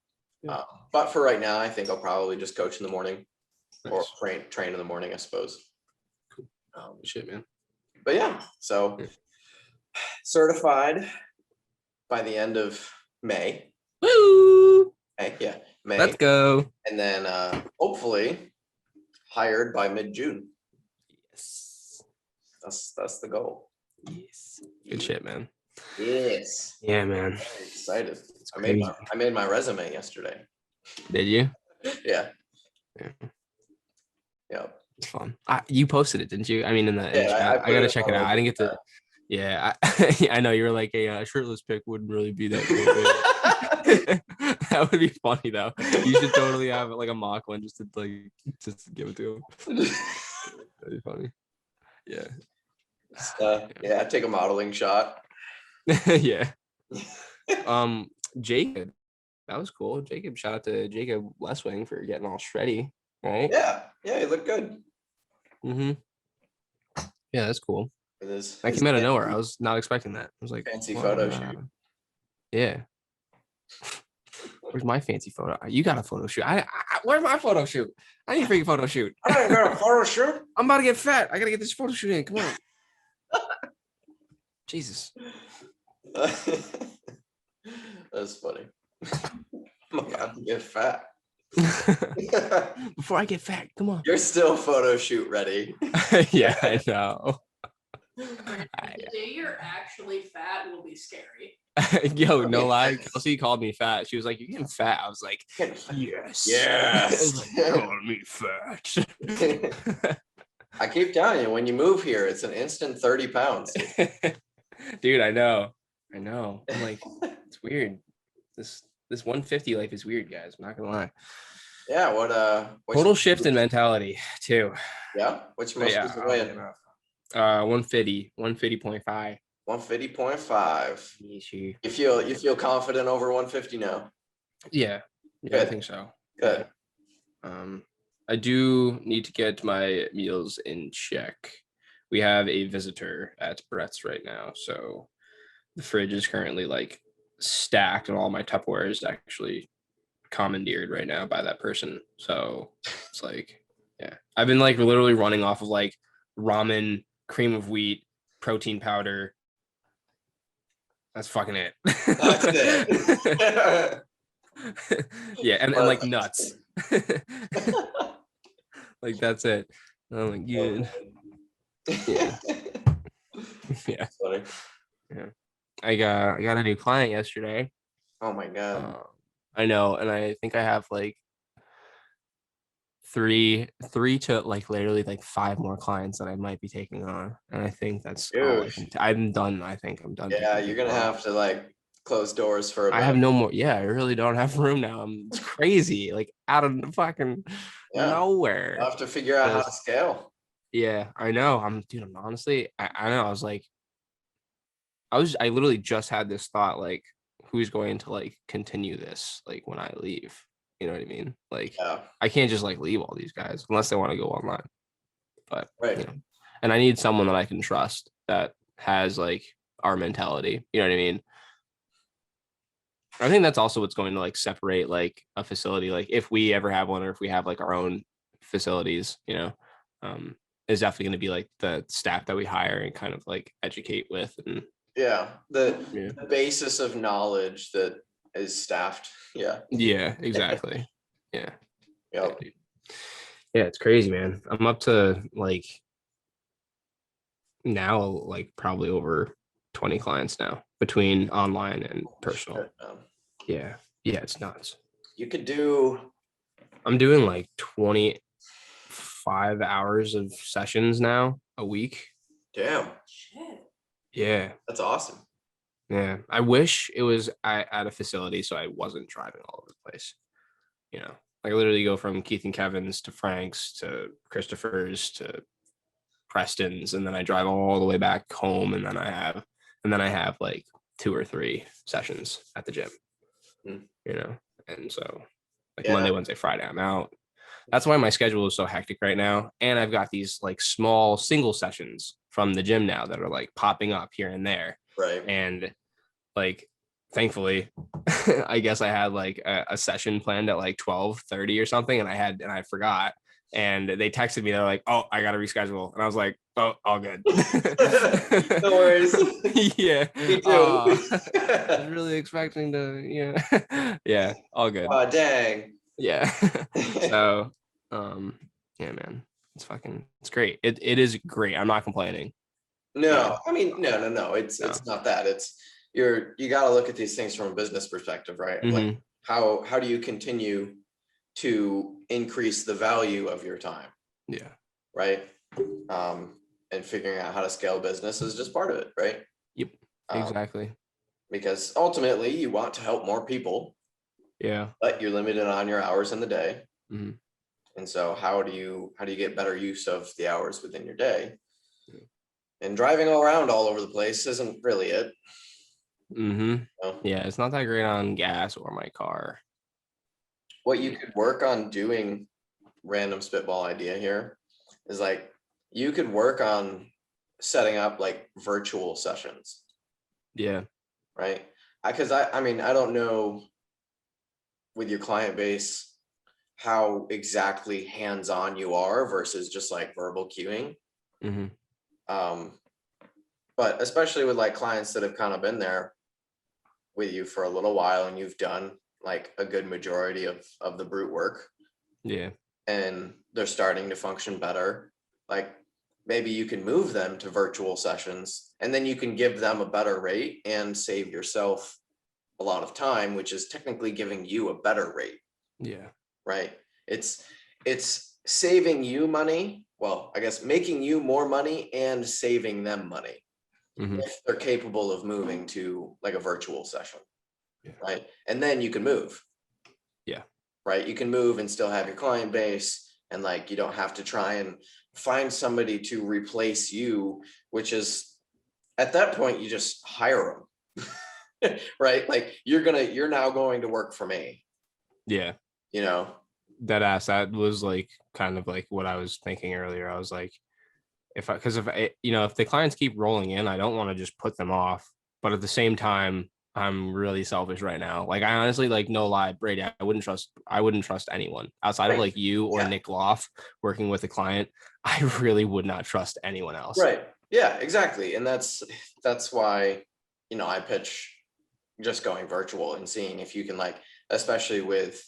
Yeah. But for right now, I think I'll probably just coach in the morning or Nice. train in the morning, I suppose. Shit, man. But yeah, so certified by the end of May. Woo! May. Let's go. And then hopefully hired by mid-June. Yes. That's the goal. Yes. Good shit, man. Yes. Yeah, man. Very excited. It's I crazy. made my resume yesterday. Did you? Yeah. It's fun. You posted it, didn't you? I mean, in the chat. I put gotta it check on it out. I didn't get to. Yeah, I know you were like a shirtless pic wouldn't really be that cool. That would be funny though. You should totally have like a mock one just to give it to him. That'd be funny. Yeah. Take a modeling shot. Yeah. Jacob, that was cool. Jacob, shout out to Jacob Westwing for getting all shreddy, right? Yeah, you look good. Mm-hmm. Yeah, that's cool. It is. I came out of nowhere. I was not expecting that. I was like, fancy photo shoot. Yeah. Where's my fancy photo? You got a photo shoot. Where's my photo shoot? I need a freaking photo shoot. I ain't got a photo shoot. I'm about to get fat. I gotta get this photo shoot in. Come on. Jesus. That's funny. I'm about to get fat. Before I get fat, come on. You're still photo shoot ready. Yeah, I know. The day you're actually fat will be scary. Yo, no lie. Kelsey called me fat. She was like, "You're getting fat." I was like, "Yes, yes." Call me fat. I keep telling you, when you move here, it's an instant 30 pounds. Dude, I know. I'm like, it's weird. This 150 life is weird, guys. I'm not gonna lie. Yeah. What total shift in mentality too. Yeah. Which most is the way? 150, 150.5. 150.5. You feel confident over 150 now? Yeah, I think so. Good. I do need to get my meals in check. We have a visitor at Brett's right now, so the fridge is currently like stacked, and all my Tupperware is actually commandeered right now by that person. So it's like, yeah, I've been like literally running off of like ramen, cream of wheat, protein powder. That's fucking it. That's it. Yeah, and like nuts. Like that's it. Oh my god. Yeah. Yeah. Funny. Yeah. I got a new client yesterday. Oh my god. I know, and I think I have like three to like literally like 5 more clients that I might be taking on, and I think that's all I'm done. I think I'm done. Yeah, you're gonna have to like close doors for a bit. I have no more. Yeah, I really don't have room now. It's crazy, like out of the fucking nowhere. You'll have to figure out how to scale. Yeah, I know. I'm honestly, I know. I literally just had this thought, like, who's going to like continue this like when I leave? You know what I mean? Like, I can't just like leave all these guys unless they want to go online. But and I need someone that I can trust that has like our mentality. You know what I mean? I think that's also what's going to like separate like a facility, like if we ever have one or if we have like our own facilities, is definitely going to be like the staff that we hire and kind of like educate with. And the basis of knowledge that is staffed. Yeah, exactly. Yeah. Yeah, it's crazy, man. I'm up to like now like probably over 20 clients now between online and personal. Yeah, it's nuts. I'm doing like 25 hours of sessions now a week. Damn. Shit. Yeah. That's awesome. Yeah. I wish it was at a facility so I wasn't driving all over the place. I literally go from Keith and Kevin's to Frank's to Christopher's to Preston's, and then I drive all the way back home, and then I have like 2 or 3 sessions at the gym, you know. And so like Monday, Wednesday, Friday, I'm out. That's why my schedule is so hectic right now. And I've got these like small single sessions from the gym now that are like popping up here and there. Right. And like, thankfully, I guess I had like a session planned at like 12:30 or something. And I forgot. And they texted me. They're like, "Oh, I got to reschedule." And I was like, "Oh, all good." No worries. Yeah. Me too. I was really expecting to, yeah, all good. Oh, dang. Yeah. So, yeah, man, it's great. It is great. I'm not complaining. No, I mean, no. It's not that. It's you got to look at these things from a business perspective, right? Like how do you continue to increase the value of your time? Yeah. Right. And figuring out how to scale business is just part of it, right? Yep. Exactly. Because ultimately you want to help more people. Yeah. But you're limited on your hours in the day. Mm-hmm. And so how do you get better use of the hours within your day? And driving around all over the place isn't really it. Yeah, it's not that great on gas or my car. What you could work on doing, random spitball idea here, is like you could work on setting up like virtual sessions. Yeah. Right. Because I mean, I don't know with your client base how exactly hands-on you are versus just like verbal cueing. But especially with like clients that have kind of been there with you for a little while and you've done like a good majority of the brute work. Yeah. And they're starting to function better. Like maybe you can move them to virtual sessions and then you can give them a better rate and save yourself a lot of time, which is technically giving you a better rate. Yeah. Right. It's saving you money. Well, I guess making you more money and saving them money if they're capable of moving to like a virtual session. Yeah. Right. And then you can move. Yeah. Right. You can move and still have your client base, and like you don't have to try and find somebody to replace you, which at that point you just hire them. Right. Like you're now going to work for me. Yeah. That was like kind of like what I was thinking earlier. I was like, if the clients keep rolling in, I don't want to just put them off, but at the same time, I'm really selfish right now. Like I honestly, like, no lie, Brady, I wouldn't trust anyone outside of like you or Nick Gloff working with a client. I really would not trust anyone else. Right. Yeah, exactly. And that's why, I pitch just going virtual and seeing if you can, like, especially with,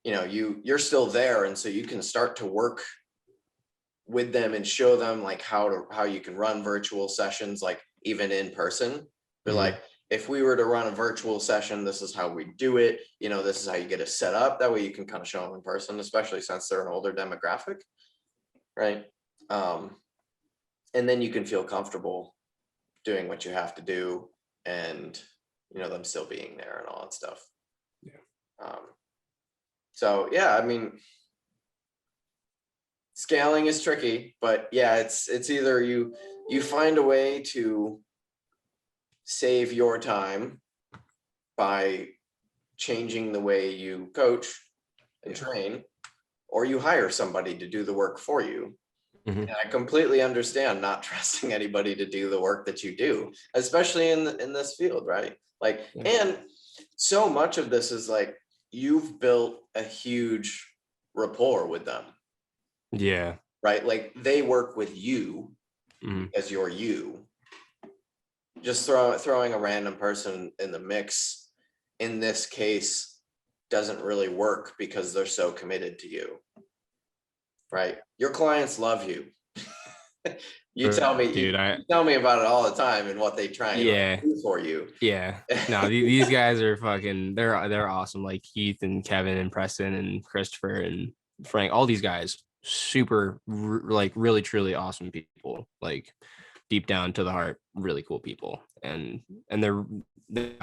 you're still there. And so you can start to work with them and show them like how you can run virtual sessions, like even in person. But like, if we were to run a virtual session, this is how we do it. This is how you get it set up. That way you can kind of show them in person, especially since they're an older demographic. Right. And then you can feel comfortable doing what you have to do and, them still being there and all that stuff. Yeah. So yeah, I mean, scaling is tricky, but yeah, it's either you find a way to save your time by changing the way you coach and train, or you hire somebody to do the work for you. And I completely understand not trusting anybody to do the work that you do, especially in this field, right? Like, and so much of this is like you've built a huge rapport with them. Yeah. Right. Like they work with you because you're you. Just throwing a random person in the mix in this case doesn't really work because they're so committed to you. Right. Your clients love you. You tell me, dude, you tell me about it all the time and what they try and do for you. Yeah. No, these guys are fucking, they're awesome. Like Keith and Kevin and Preston and Christopher and Frank, all these guys, super, like really, truly awesome people, like deep down to the heart, really cool people. And they're very,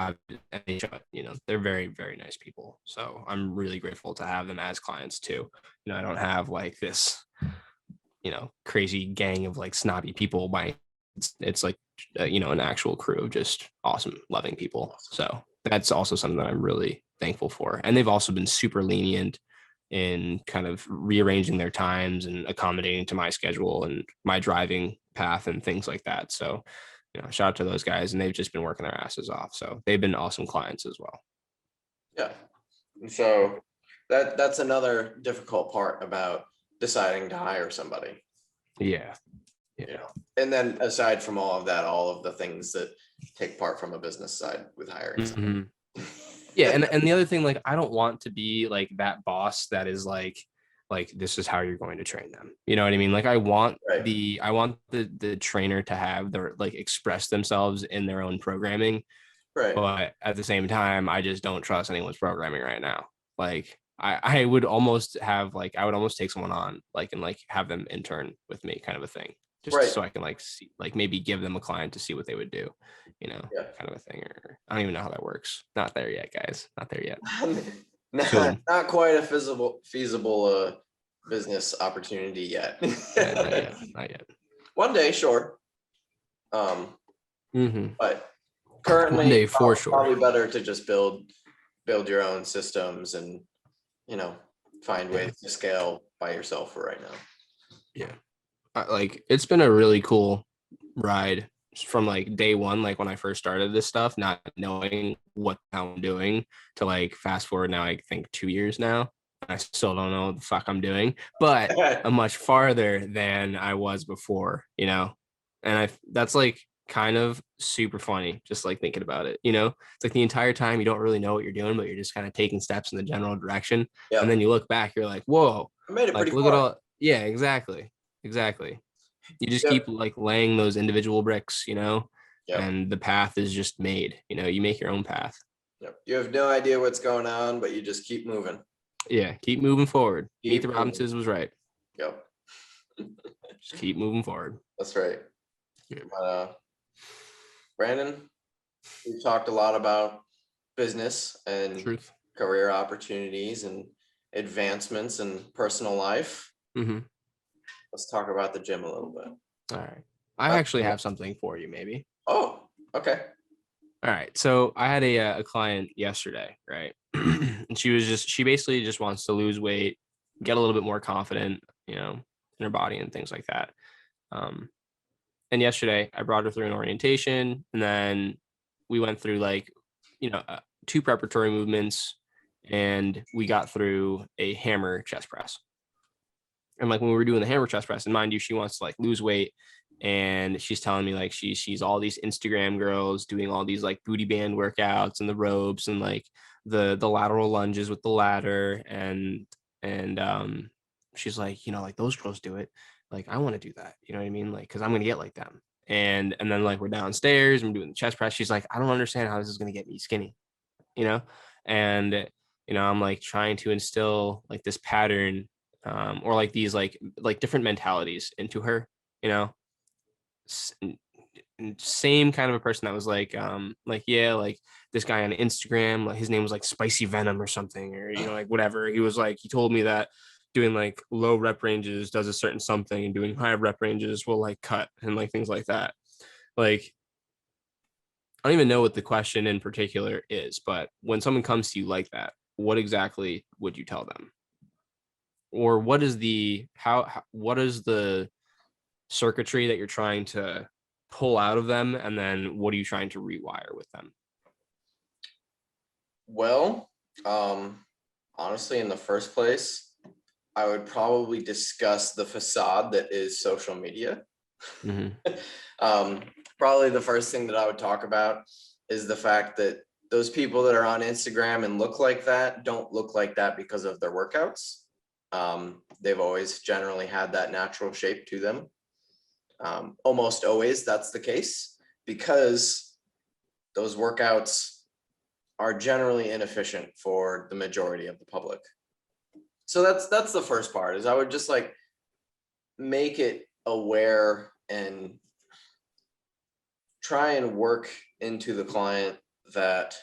very nice people. So I'm really grateful to have them as clients too. I don't have like this, crazy gang of like snobby people. It's like an actual crew of just awesome, loving people. So that's also something that I'm really thankful for. And they've also been super lenient in kind of rearranging their times and accommodating to my schedule and my driving path and things like that. So, shout out to those guys, and they've just been working their asses off. So they've been awesome clients as well. Yeah. And so that's another difficult part about deciding to hire somebody. Yeah. And then aside from all of that, all of the things that take part from a business side with hiring somebody. Yeah, and the other thing, like, I don't want to be like that boss that is like this is how you're going to train them. You know what I mean? Like, I want the trainer to have their like express themselves in their own programming. Right. But at the same time, I just don't trust anyone's programming right now. Like, I would almost take someone on, like, and like have them intern with me, kind of a thing, just so I can like see, like maybe give them a client to see what they would do, kind of a thing. Or I don't even know how that works. Not there yet, guys. Not there yet. Not quite a feasible business opportunity yet. Yeah, not yet. One day, sure. But currently, one day for sure. Probably better to just build your own systems and find ways to scale by yourself for right now. Yeah, like, it's been a really cool ride from like day one, like when I first started this stuff, not knowing what I'm doing, to like fast forward now, I think 2 years now. I still don't know what the fuck I'm doing, but I'm much farther than I was before, and that's like kind of super funny, just like thinking about it. It's like the entire time you don't really know what you're doing, but you're just kind of taking steps in the general direction. Yeah. And then you look back, you're like, whoa, I made it like, pretty look far. at all. Yeah, exactly. You just keep like laying those individual bricks, and the path is just made. You make your own path. Yep. You have no idea what's going on, but you just keep moving. Yeah, keep moving forward. Meet the Robinses was right. Yep. Just keep moving forward. That's right. Yeah. Brandon, we've talked a lot about business and career opportunities and advancements in personal life. Let's talk about the gym a little bit. All right. I actually have something for you, maybe. Oh, okay. All right. So I had a client yesterday, right? And she basically just wants to lose weight, get a little bit more confident, in her body and things like that. And yesterday I brought her through an orientation, and then we went through like, 2 preparatory movements, and we got through a hammer chest press. And like when we were doing the hammer chest press, and mind you, she wants to like lose weight, and she's telling me like she's all these Instagram girls doing all these like booty band workouts and the ropes and like the lateral lunges with the ladder, and she's like, like those girls do it, like I want to do that, you know what I mean, like because I'm gonna get like them. And then like we're downstairs and we're doing the chest press, she's like, I don't understand how this is gonna get me skinny, and I'm like trying to instill like this pattern, or like these like different mentalities into her, same kind of a person that was like yeah, like this guy on Instagram, like his name was like Spicy Venom or something, or like whatever. He was like, he told me that doing like low rep ranges does a certain something, and doing high rep ranges will like cut, and like things like that. Like, I don't even know what the question in particular is, but when someone comes to you like that, what exactly would you tell them? Or what is the circuitry that you're trying to pull out of them, and then what are you trying to rewire with them? Well, honestly, in the first place, I would probably discuss the facade that is social media. Probably the first thing that I would talk about is the fact that those people that are on Instagram and look like that don't look like that because of their workouts. They've always generally had that natural shape to them. Almost always that's the case, because those workouts are generally inefficient for the majority of the public. So that's the first part, is I would just like make it aware and try and work into the client that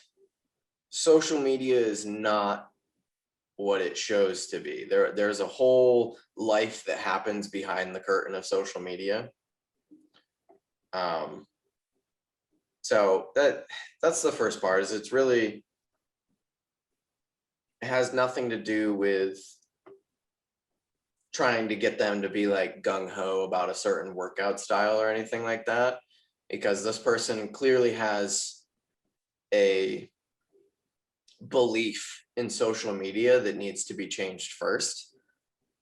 social media is not what it shows to be. There's a whole life that happens behind the curtain of social media. So that's the first part, is it's really, it has nothing to do with trying to get them to be like gung-ho about a certain workout style or anything like that, because this person clearly has a belief in social media that needs to be changed first,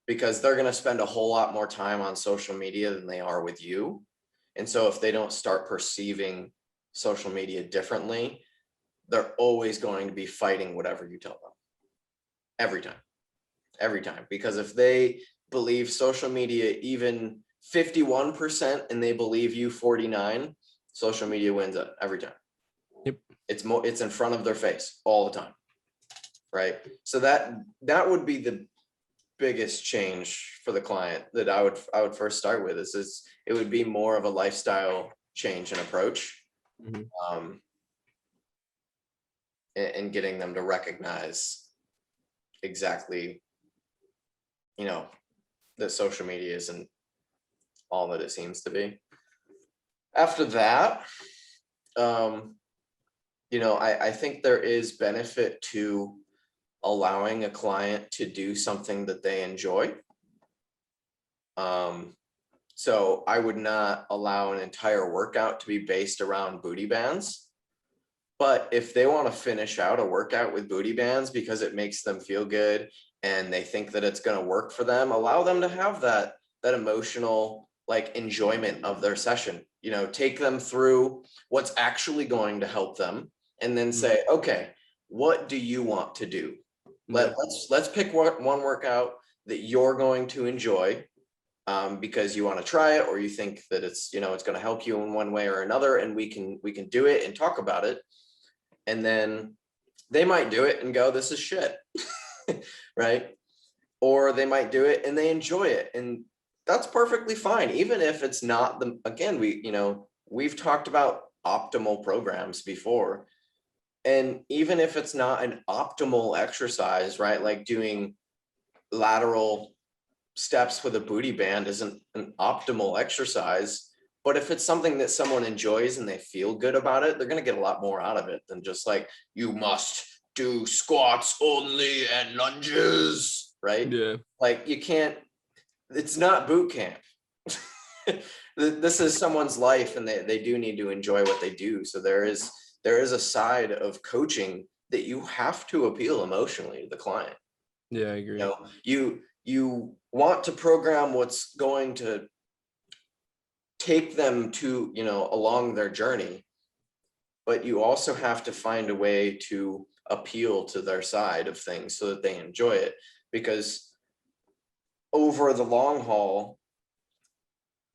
because they're going to spend a whole lot more time on social media than they are with you. And so if they don't start perceiving social media differently, they're always going to be fighting whatever you tell them. Every time. Because if they believe social media even 51% and they believe you 49, social media wins it every time. Yep. It's in front of their face all the time. Right. So that would be the biggest change for the client that I would first start with, is it would be more of a lifestyle change and approach. And getting them to recognize exactly, that social media isn't all that it seems to be. After that, I think there is benefit to allowing a client to do something that they enjoy. So I would not allow an entire workout to be based around booty bands. But if they want to finish out a workout with booty bands because it makes them feel good and they think that it's going to work for them, allow them to have that emotional like enjoyment of their session. Take them through what's actually going to help them, and then say, okay, what do you want to do? Let's pick one workout that you're going to enjoy, because you want to try it, or you think that it's it's going to help you in one way or another, and we can do it and talk about it. And then they might do it and go, this is shit. Right? Or they might do it and they enjoy it, and that's perfectly fine, even if it's not again, we've talked about optimal programs before. And even if it's not an optimal exercise, right? Like doing lateral steps with a booty band isn't an optimal exercise, but if it's something that someone enjoys and they feel good about it, they're going to get a lot more out of it than just like, you must do squats only and lunges, right? Yeah. Like you can't, it's not boot camp. This is someone's life, and they do need to enjoy what they do. So there is a side of coaching that you have to appeal emotionally to the client. Yeah, I agree. You want to program what's going to take them to, along their journey, but you also have to find a way to appeal to their side of things so that they enjoy it. Because over the long haul,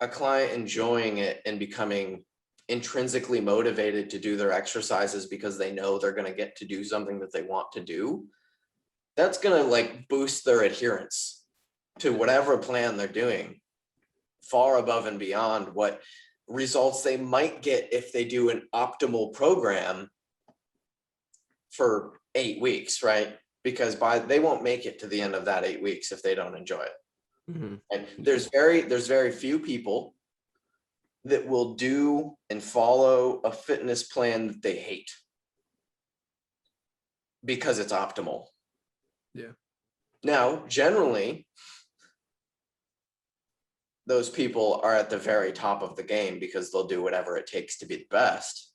a client enjoying it and becoming intrinsically motivated to do their exercises because they know they're going to get to do something that they want to do, that's going to like boost their adherence to whatever plan they're doing far above and beyond what results they might get if they do an optimal program for 8 weeks, right? Because they won't make it to the end of that 8 weeks if they don't enjoy it. And there's very few people that will do and follow a fitness plan that they hate because it's optimal. Yeah. Now, generally, those people are at the very top of the game because they'll do whatever it takes to be the best.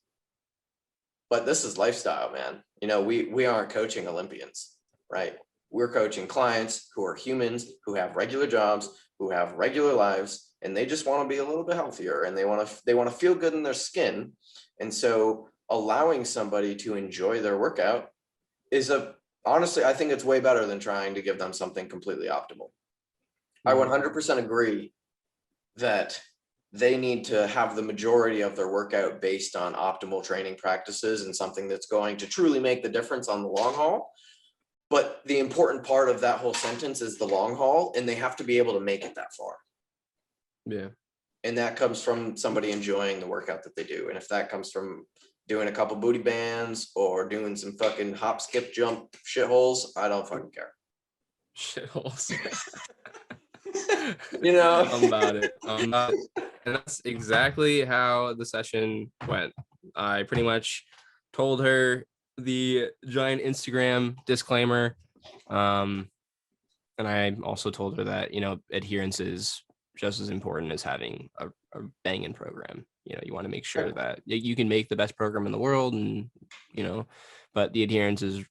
But this is lifestyle, man. We aren't coaching Olympians, right? We're coaching clients who are humans, who have regular jobs, who have regular lives, and they just want to be a little bit healthier, and they want to feel good in their skin. And so allowing somebody to enjoy their workout is honestly, I think it's way better than trying to give them something completely optimal. I 100% agree that they need to have the majority of their workout based on optimal training practices and something that's going to truly make the difference on the long haul. But the important part of that whole sentence is the long haul, and they have to be able to make it that far. Yeah. And that comes from somebody enjoying the workout that they do. And if that comes from doing a couple booty bands or doing some fucking hop, skip, jump shitholes, I don't fucking care. Shitholes. You know? I'm about it. I'm not. And that's exactly how the session went. I pretty much told her the giant Instagram disclaimer. And I also told her that, adherence is just as important as having a banging program. You want to make sure that you can make the best program in the world and, but the adherence is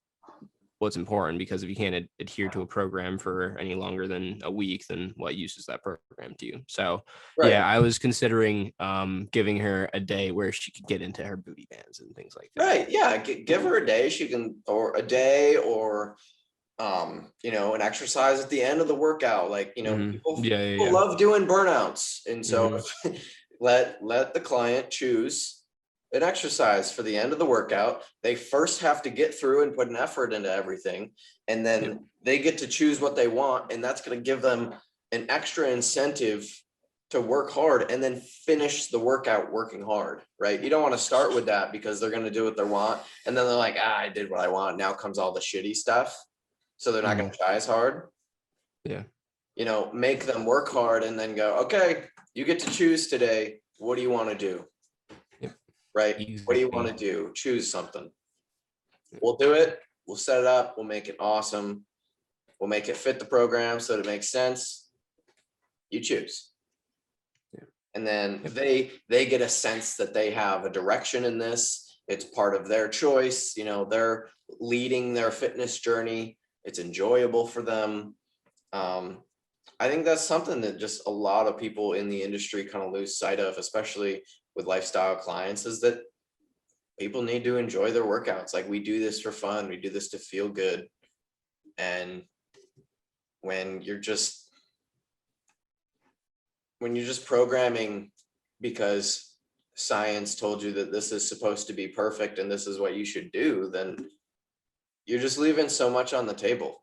what's important, because if you can't adhere to a program for any longer than a week, then what use is that program to you? So yeah, I was considering giving her a day where she could get into her booty bands and things like that. Right. Yeah. Give her a day. She can, or a day, or an exercise at the end of the workout. Like, people love doing burnouts. And so let the client choose an exercise for the end of the workout. They first have to get through and put an effort into everything. And then they get to choose what they want. And that's going to give them an extra incentive to work hard and then finish the workout working hard, right? You don't want to start with that because they're going to do what they want. And then they're like, I did what I want. Now comes all the shitty stuff. So they're not going to try as hard. Yeah. Make them work hard and then go, okay, you get to choose today. What do you want to do? Right? Exactly. What do you want to do? Choose something. We'll do it. We'll set it up. We'll make it awesome. We'll make it fit the program so that it makes sense. You choose. Yeah. And then they get a sense that they have a direction in this. It's part of their choice. They're leading their fitness journey. It's enjoyable for them. I think that's something that just a lot of people in the industry kind of lose sight of, especially with lifestyle clients, is that people need to enjoy their workouts. Like, we do this for fun. We do this to feel good. And when you're just programming because science told you that this is supposed to be perfect and this is what you should do, then you're just leaving so much on the table.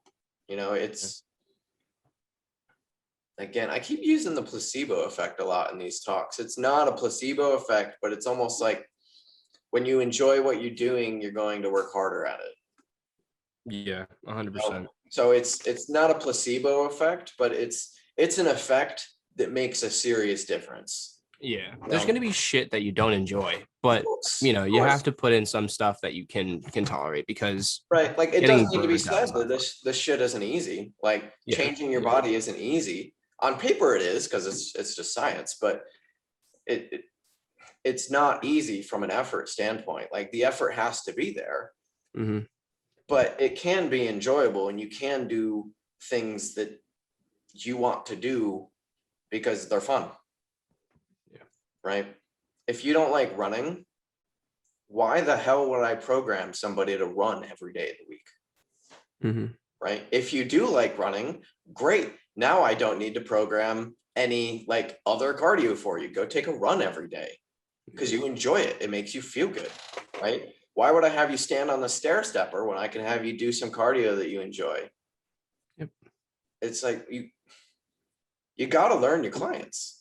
It's, again, I keep using the placebo effect a lot in these talks. It's not a placebo effect, but it's almost like when you enjoy what you're doing, you're going to work harder at it. Yeah, 100%. So it's not a placebo effect, but it's an effect that makes a serious difference. Yeah, there's going to be shit that you don't enjoy, but you have to put in some stuff that you can tolerate, because like, it doesn't need to be said that this shit isn't easy. Like, changing your body isn't easy. On paper it is, because it's just science, but it's not easy from an effort standpoint. Like, the effort has to be there, but it can be enjoyable, and you can do things that you want to do because they're fun. Right? If you don't like running, why the hell would I program somebody to run every day of the week? Right? If you do like running, great. Now I don't need to program any other cardio for you. Go take a run every day because you enjoy it. It makes you feel good, right? Why would I have you stand on the stair stepper when I can have you do some cardio that you enjoy? Yep. It's like, you got to learn your clients.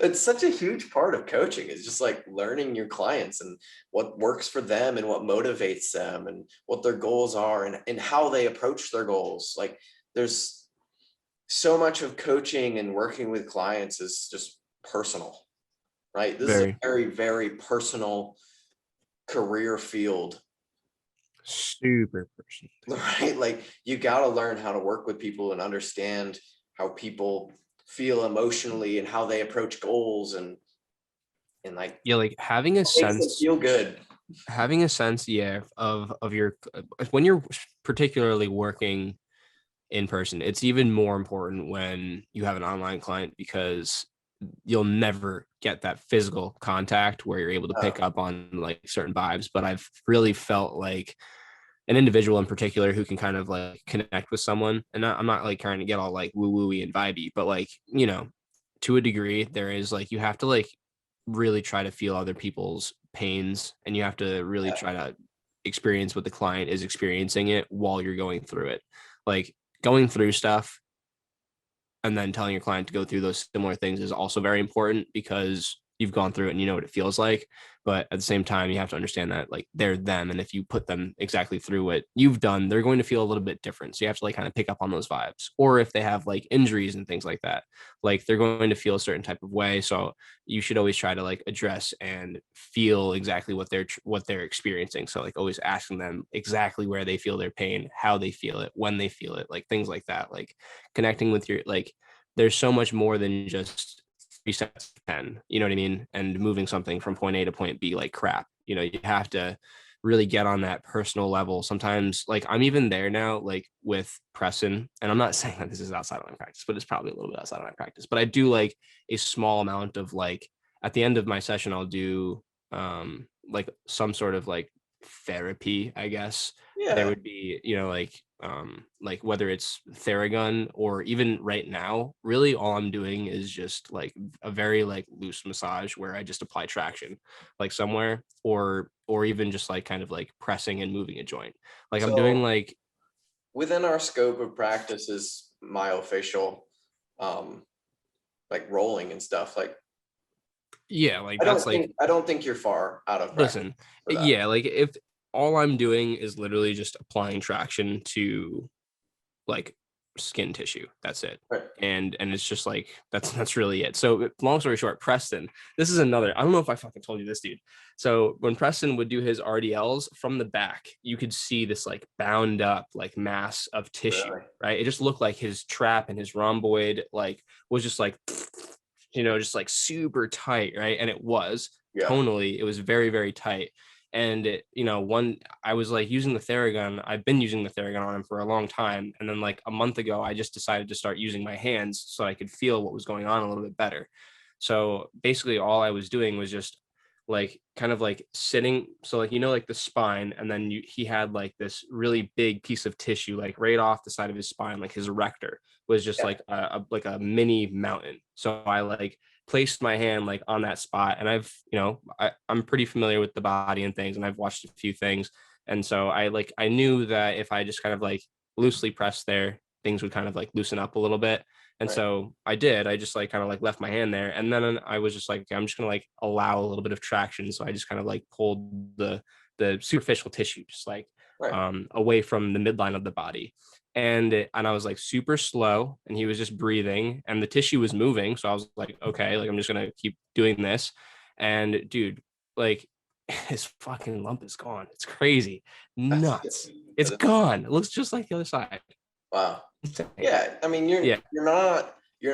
It's such a huge part of coaching, is just like learning your clients and what works for them and what motivates them and what their goals are and how they approach their goals. Like, there's so much of coaching and working with clients is just personal, right? This is a very, very personal career field. Super personal. Right? Like, you got to learn how to work with people and understand how people feel emotionally and how they approach goals and like having a sense, feel good, having a sense of your, when you're particularly working in person, it's even more important when you have an online client, because you'll never get that physical contact where you're able to pick up on certain vibes. But I've really felt like an individual in particular who can kind of connect with someone, and I'm not trying to get all woo-woo-y and vibey, but to a degree, there is you have to really try to feel other people's pains, and you have to really try to experience what the client is experiencing it while you're going through it. Going through stuff and then telling your client to go through those similar things is also very important, because you've gone through it and you know what it feels like. But at the same time, you have to understand that like they're them. And if you put them exactly through what you've done, they're going to feel a little bit different. So you have to like kind of pick up on those vibes. Or if they have like injuries and things like that, like they're going to feel a certain type of way. So you should always try to like address and feel exactly what they're experiencing. So like always asking them exactly where they feel their pain, how they feel it, when they feel it, like things like that. Like connecting with your like there's so much more than just 3 sets of 10, you know what I mean? And moving something from point A to point B like crap. You know, you have to really get on that personal level. Sometimes like I'm even there now, like with Preston, and I'm not saying that this is outside of my practice, but it's probably a little bit outside of my practice. But I do like a small amount of like at the end of my session, I'll do like some sort of like therapy, I guess. There Yeah. would be, you know, like whether it's Theragun or even right now, really all I'm doing is just like a very like loose massage where I just apply traction like somewhere or even just like kind of like pressing and moving a joint. Like I'm doing So like within our scope of practice is myofascial, like rolling and stuff. Like yeah, like that's like I don't think you're far out of practice listen, for that. yeah, like if all I'm doing is literally just applying traction to like skin tissue. That's it. Right. And it's just like that's really it. So long story short, Preston, this is another. I don't know if I fucking told you this, dude. So when Preston would do his RDLs from the back, you could see this like bound up like mass of tissue, Really? right? It just looked like his trap and his rhomboid like was just like you know just like super tight, right? And it was Yeah. tonally, it was very very tight. And it, you know, I was like using the Theragun. I've been using the Theragun on him for a long time. And then like a month ago, I just decided to start using my hands so I could feel what was going on a little bit better. So basically all I was doing was just like kind of like sitting. So like, you know, like the spine, and then he had like this really big piece of tissue, like right off the side of his spine, like his erector was just Yeah. like a mini mountain. So I like placed my hand like on that spot, and I've you know I'm pretty familiar with the body and things, and I've watched a few things, and so I knew that if I just kind of like loosely pressed there, things would kind of like loosen up a little bit. And Right. so I just like kind of like left my hand there, and then I was just like, okay, I'm just gonna like allow a little bit of traction. So I just kind of like pulled the superficial tissue just like Right. away from the midline of the body. And I was like super slow, and he was just breathing, and the tissue was moving. So I was like, okay, like I'm just gonna keep doing this. And dude, like his fucking lump is gone. It's crazy, That's nuts. It's gone. It looks just like the other side. wow. Insane. Yeah. I mean, Yeah. you're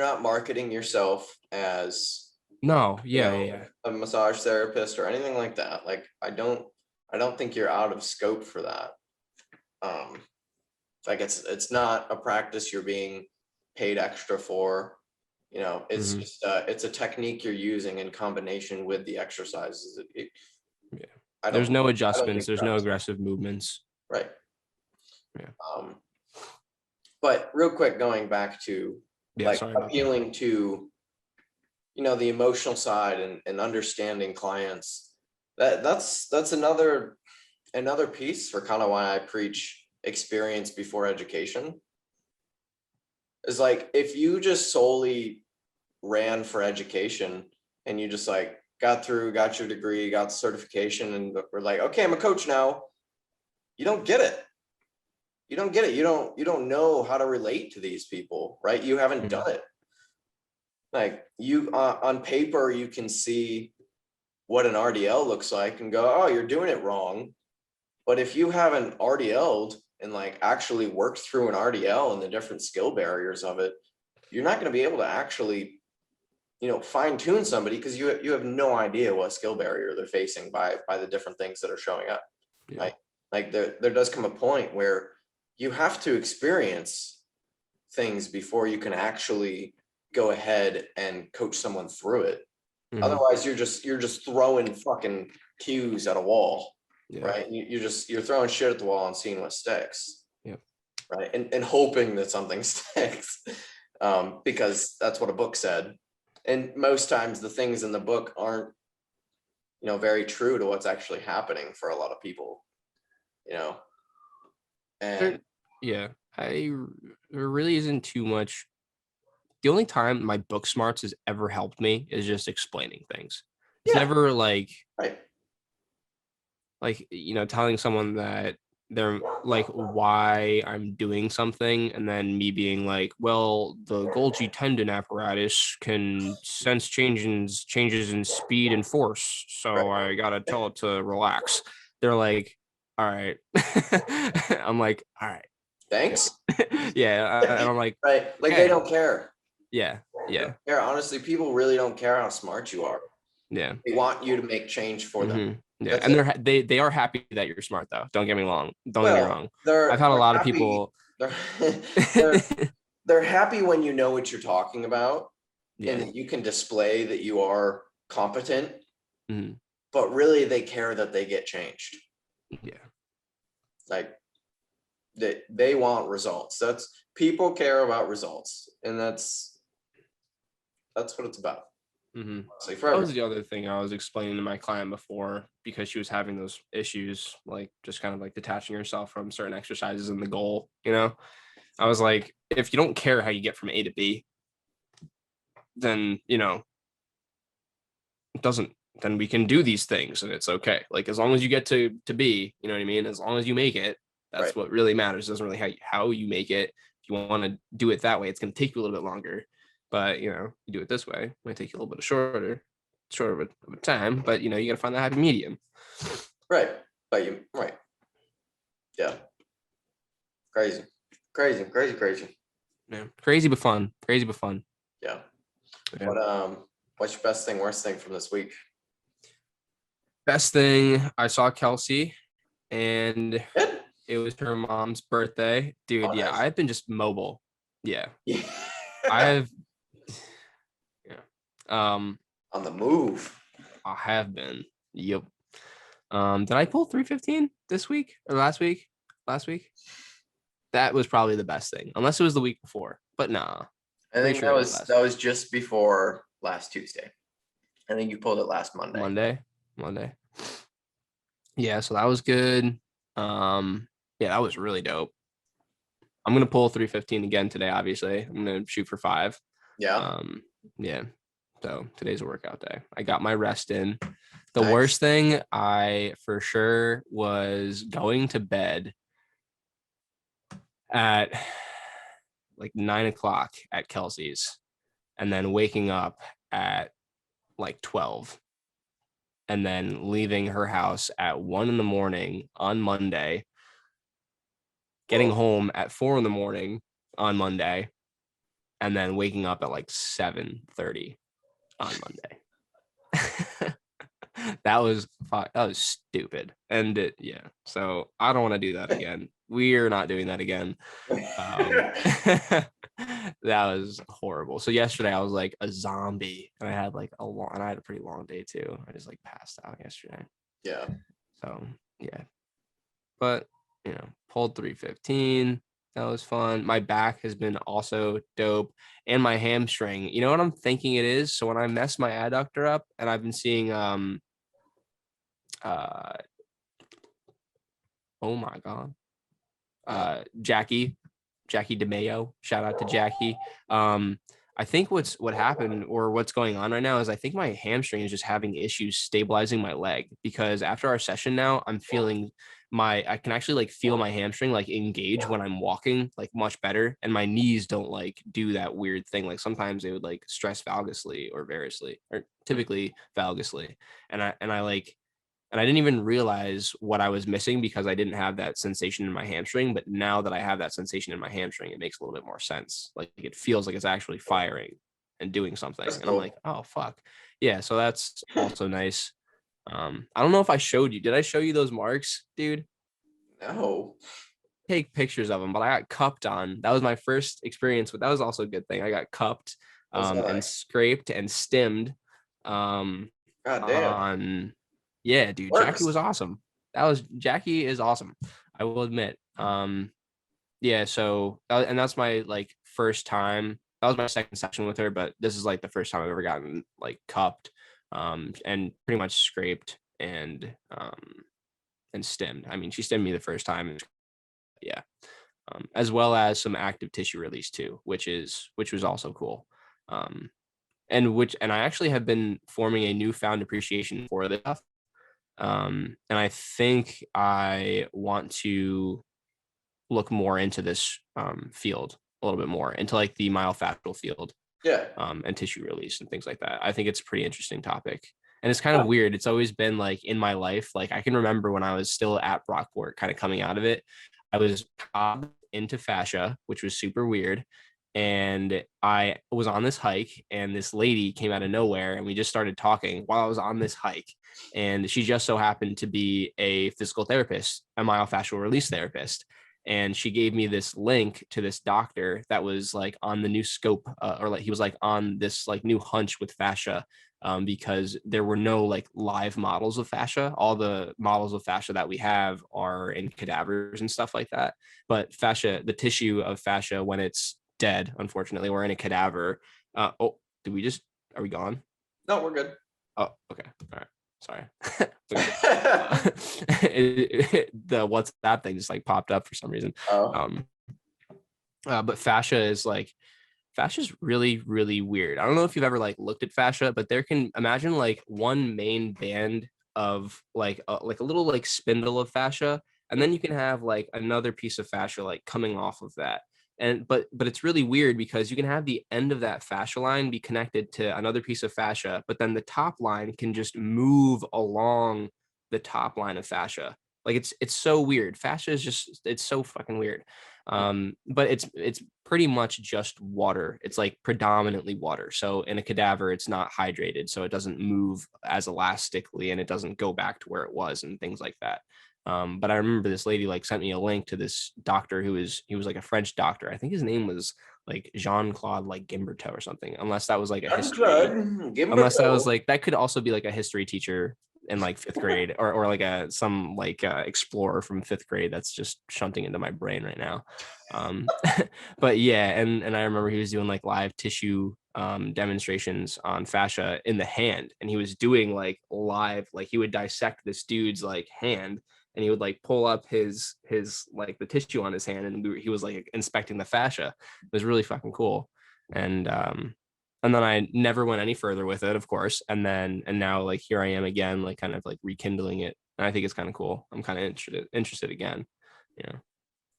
not marketing yourself as, No. you Yeah. know, Yeah. Yeah. a massage therapist or anything like that. Like I don't think you're out of scope for that. Um, like it's not a practice you're being paid extra for. You know, it's Mhm. just it's a technique you're using in combination with the exercises. Yeah. I There's don't no I don't adjustments. think There's you're out no of scope. aggressive movements. Right. Yeah. Um, but real quick, going back to Yeah. like Sorry about that. appealing to, you know, the emotional side and understanding clients, that's another piece for kind of why I preach experience before education. Is like if you just solely ran for education and you just like got through, got your degree, got the certification, and we're like, okay, I'm a coach now. You don't get it. You don't get it. You don't know how to relate to these people, right? You haven't Mhm. done it. Like you on paper, you can see what an RDL looks like and go, oh, you're doing it wrong. But if you haven't RDL'd and like actually worked through an RDL and the different skill barriers of it, you're not going to be able to actually, you know, fine tune somebody because you have no idea what skill barrier they're facing by the different things that are showing up. Yeah. Right? Like there does come a point where you have to experience things before you can actually go ahead and coach someone through it. Mhm. Otherwise, you're just throwing fucking cues at a wall, Yeah. right? You're throwing shit at the wall and seeing what sticks, Yeah. right? And hoping that something sticks, because that's what a book said. And most times, the things in the book aren't, you know, very true to what's actually happening for a lot of people, you know. There, And yeah. There really isn't too much. The only time my book smarts has ever helped me is just explaining things. It's never like Right. telling someone that they're like why I'm doing something, and then me being like, well, the Golgi tendon apparatus can sense changes in speed and force, so Right. I gotta tell it to relax. They're like, all right. I'm like, all right. Thanks. Yeah, and I'm like, Right. Like okay. they don't care. Yeah. They don't care. Honestly, people really don't care how smart you are. Yeah. They want you to make change for them. Yeah, That's and it. they are happy that you're smart though. Don't get me wrong. Don't get me Well, wrong. they're I've had a they're lot of happy. people. They're, they're they're happy when you know what you're talking about and Yeah. that you can display that you are competent, Mhm. but really they care that they get changed. Yeah. Like they want results. That's people care about results, and that's what it's about. It's like for That was everyone. the other thing I was explaining to my client before, because she was having those issues, like just kind of like detaching herself from certain exercises and the goal. I was like, if you don't care how you get from A to B, then it doesn't. Then we can do these things, and it's okay. Like as long as you get to B, you know what I mean. As long as you make it, that's Right. what really matters. It doesn't really how you make it. If you want to do it that way, it's going to take you a little bit longer. But you do it this way, it might take you a little bit shorter of a time. But you got to find the happy medium. Right. But you right. Yeah. Crazy. Yeah, crazy but fun. Yeah. Yeah. What's your best thing, worst thing from this week? Best thing, I saw Kelsey, and Good. it was her mom's birthday. Dude, Oh, yeah, nice. I've been just mobile. Yeah. Yeah. I have yeah. On the move. I have been. Yep. Did I pull 315 this week or last week? Last week? That was probably the best thing, unless it was the week before. But nah. I Pretty think sure it was last that was just before last Tuesday. I think you pulled it last Monday. Monday. Yeah, so that was good. Yeah, that was really dope. I'm gonna pull 315 again today. Obviously, I'm gonna shoot for 5. Yeah. Yeah. So today's a workout day. I got my rest in. The Nice. worst thing I for sure was going to bed at like 9 o'clock at Kelsey's, and then waking up at like 12, and then leaving her house at 1 a.m. on Monday, getting home at 4 a.m. on Monday, and then waking up at like 7:30 on Monday. That was stupid. And so I don't want to do that again. We're not doing that again. That was horrible. So yesterday I was like a zombie, and I had a pretty long day too. I just like passed out yesterday. Yeah. So yeah, but pulled 315. That was fun. My back has been also dope, and my hamstring. You know what I'm thinking it is? So when I mess my adductor up, and I've been seeing oh my god, Jackie DeMayo. Shout out to Jackie. I think what happened or what's going on right now is I think my hamstring is just having issues stabilizing my leg, because after our session now, I'm feeling I can actually like feel my hamstring like engage when I'm walking like much better, and my knees don't like do that weird thing. Like sometimes they would like stress valgously or variously, or typically valgously, and I didn't even realize what I was missing because I didn't have that sensation in my hamstring. But now that I have that sensation in my hamstring, it makes a little bit more sense. Like it feels like it's actually firing and doing something. That's And I'm cool. like, oh, fuck. Yeah. So that's also nice. I don't know if I showed you. Did I show you those marks, dude? No. Take pictures of them, but I got cupped on. That was my first experience with. That was also a good thing. I got cupped and scraped and stemmed God damn. on. Yeah, dude, Works. Jackie was awesome. Jackie is awesome, I will admit. Yeah, so and that's my like first time. That was my second session with her, but this is like the first time I've ever gotten like cupped and pretty much scraped and stemmed. I mean, she stemmed me the first time. Yeah. As well as some active tissue release too, which was also cool. and I actually have been forming a newfound appreciation for this stuff. And I think I want to look more into this field a little bit more, into like the myofascial field, Yeah. and tissue release and things like that. I think it's a pretty interesting topic. And it's kind of weird. It's always been like in my life, like I can remember when I was still at Brockport, kind of coming out of it, I was into fascia, which was super weird. And I was on this hike, and this lady came out of nowhere, and we just started talking while I was on this hike. And she just so happened to be a physical therapist, a myofascial release therapist. And she gave me this link to this doctor that was like on the new scope, or like he was like on this like new hunch with fascia, because there were no like live models of fascia. All the models of fascia that we have are in cadavers and stuff like that. But fascia, the tissue of fascia, when it's dead, unfortunately, or in a cadaver. Oh, are we gone? No, we're good. Oh, okay. All right. Sorry. The WhatsApp thing just like popped up for some reason. Oh. But fascia is really, really weird. I don't know if you've ever like looked at fascia, but imagine like one main band of like a little like spindle of fascia, and then you can have like another piece of fascia like coming off of that. And but it's really weird because you can have the end of that fascia line be connected to another piece of fascia, but then the top line can just move along the top line of fascia. Like it's so weird. Fascia is just, it's so fucking weird. But it's pretty much just water. It's like predominantly water. So in a cadaver, it's not hydrated, so it doesn't move as elastically, and it doesn't go back to where it was and things like that. But I remember this lady like sent me a link to this doctor he was like a French doctor. I think his name was like Jean-Claude like Gimberto or something, unless that was like a history, unless that was like, that could also be like a history teacher in like fifth grade, or like some like explorer from fifth grade that's just shunting into my brain right now. But yeah, and I remember he was doing like live tissue demonstrations on fascia in the hand, and he was doing like live, like he would dissect this dude's like hand, and he would like pull up his like the tissue on his hand, and he was like inspecting the fascia. It was really fucking cool. And then I never went any further with it, of course. And now like here I am again, like kind of like rekindling it. And I think it's kind of cool. I'm kind of interested again. Yeah.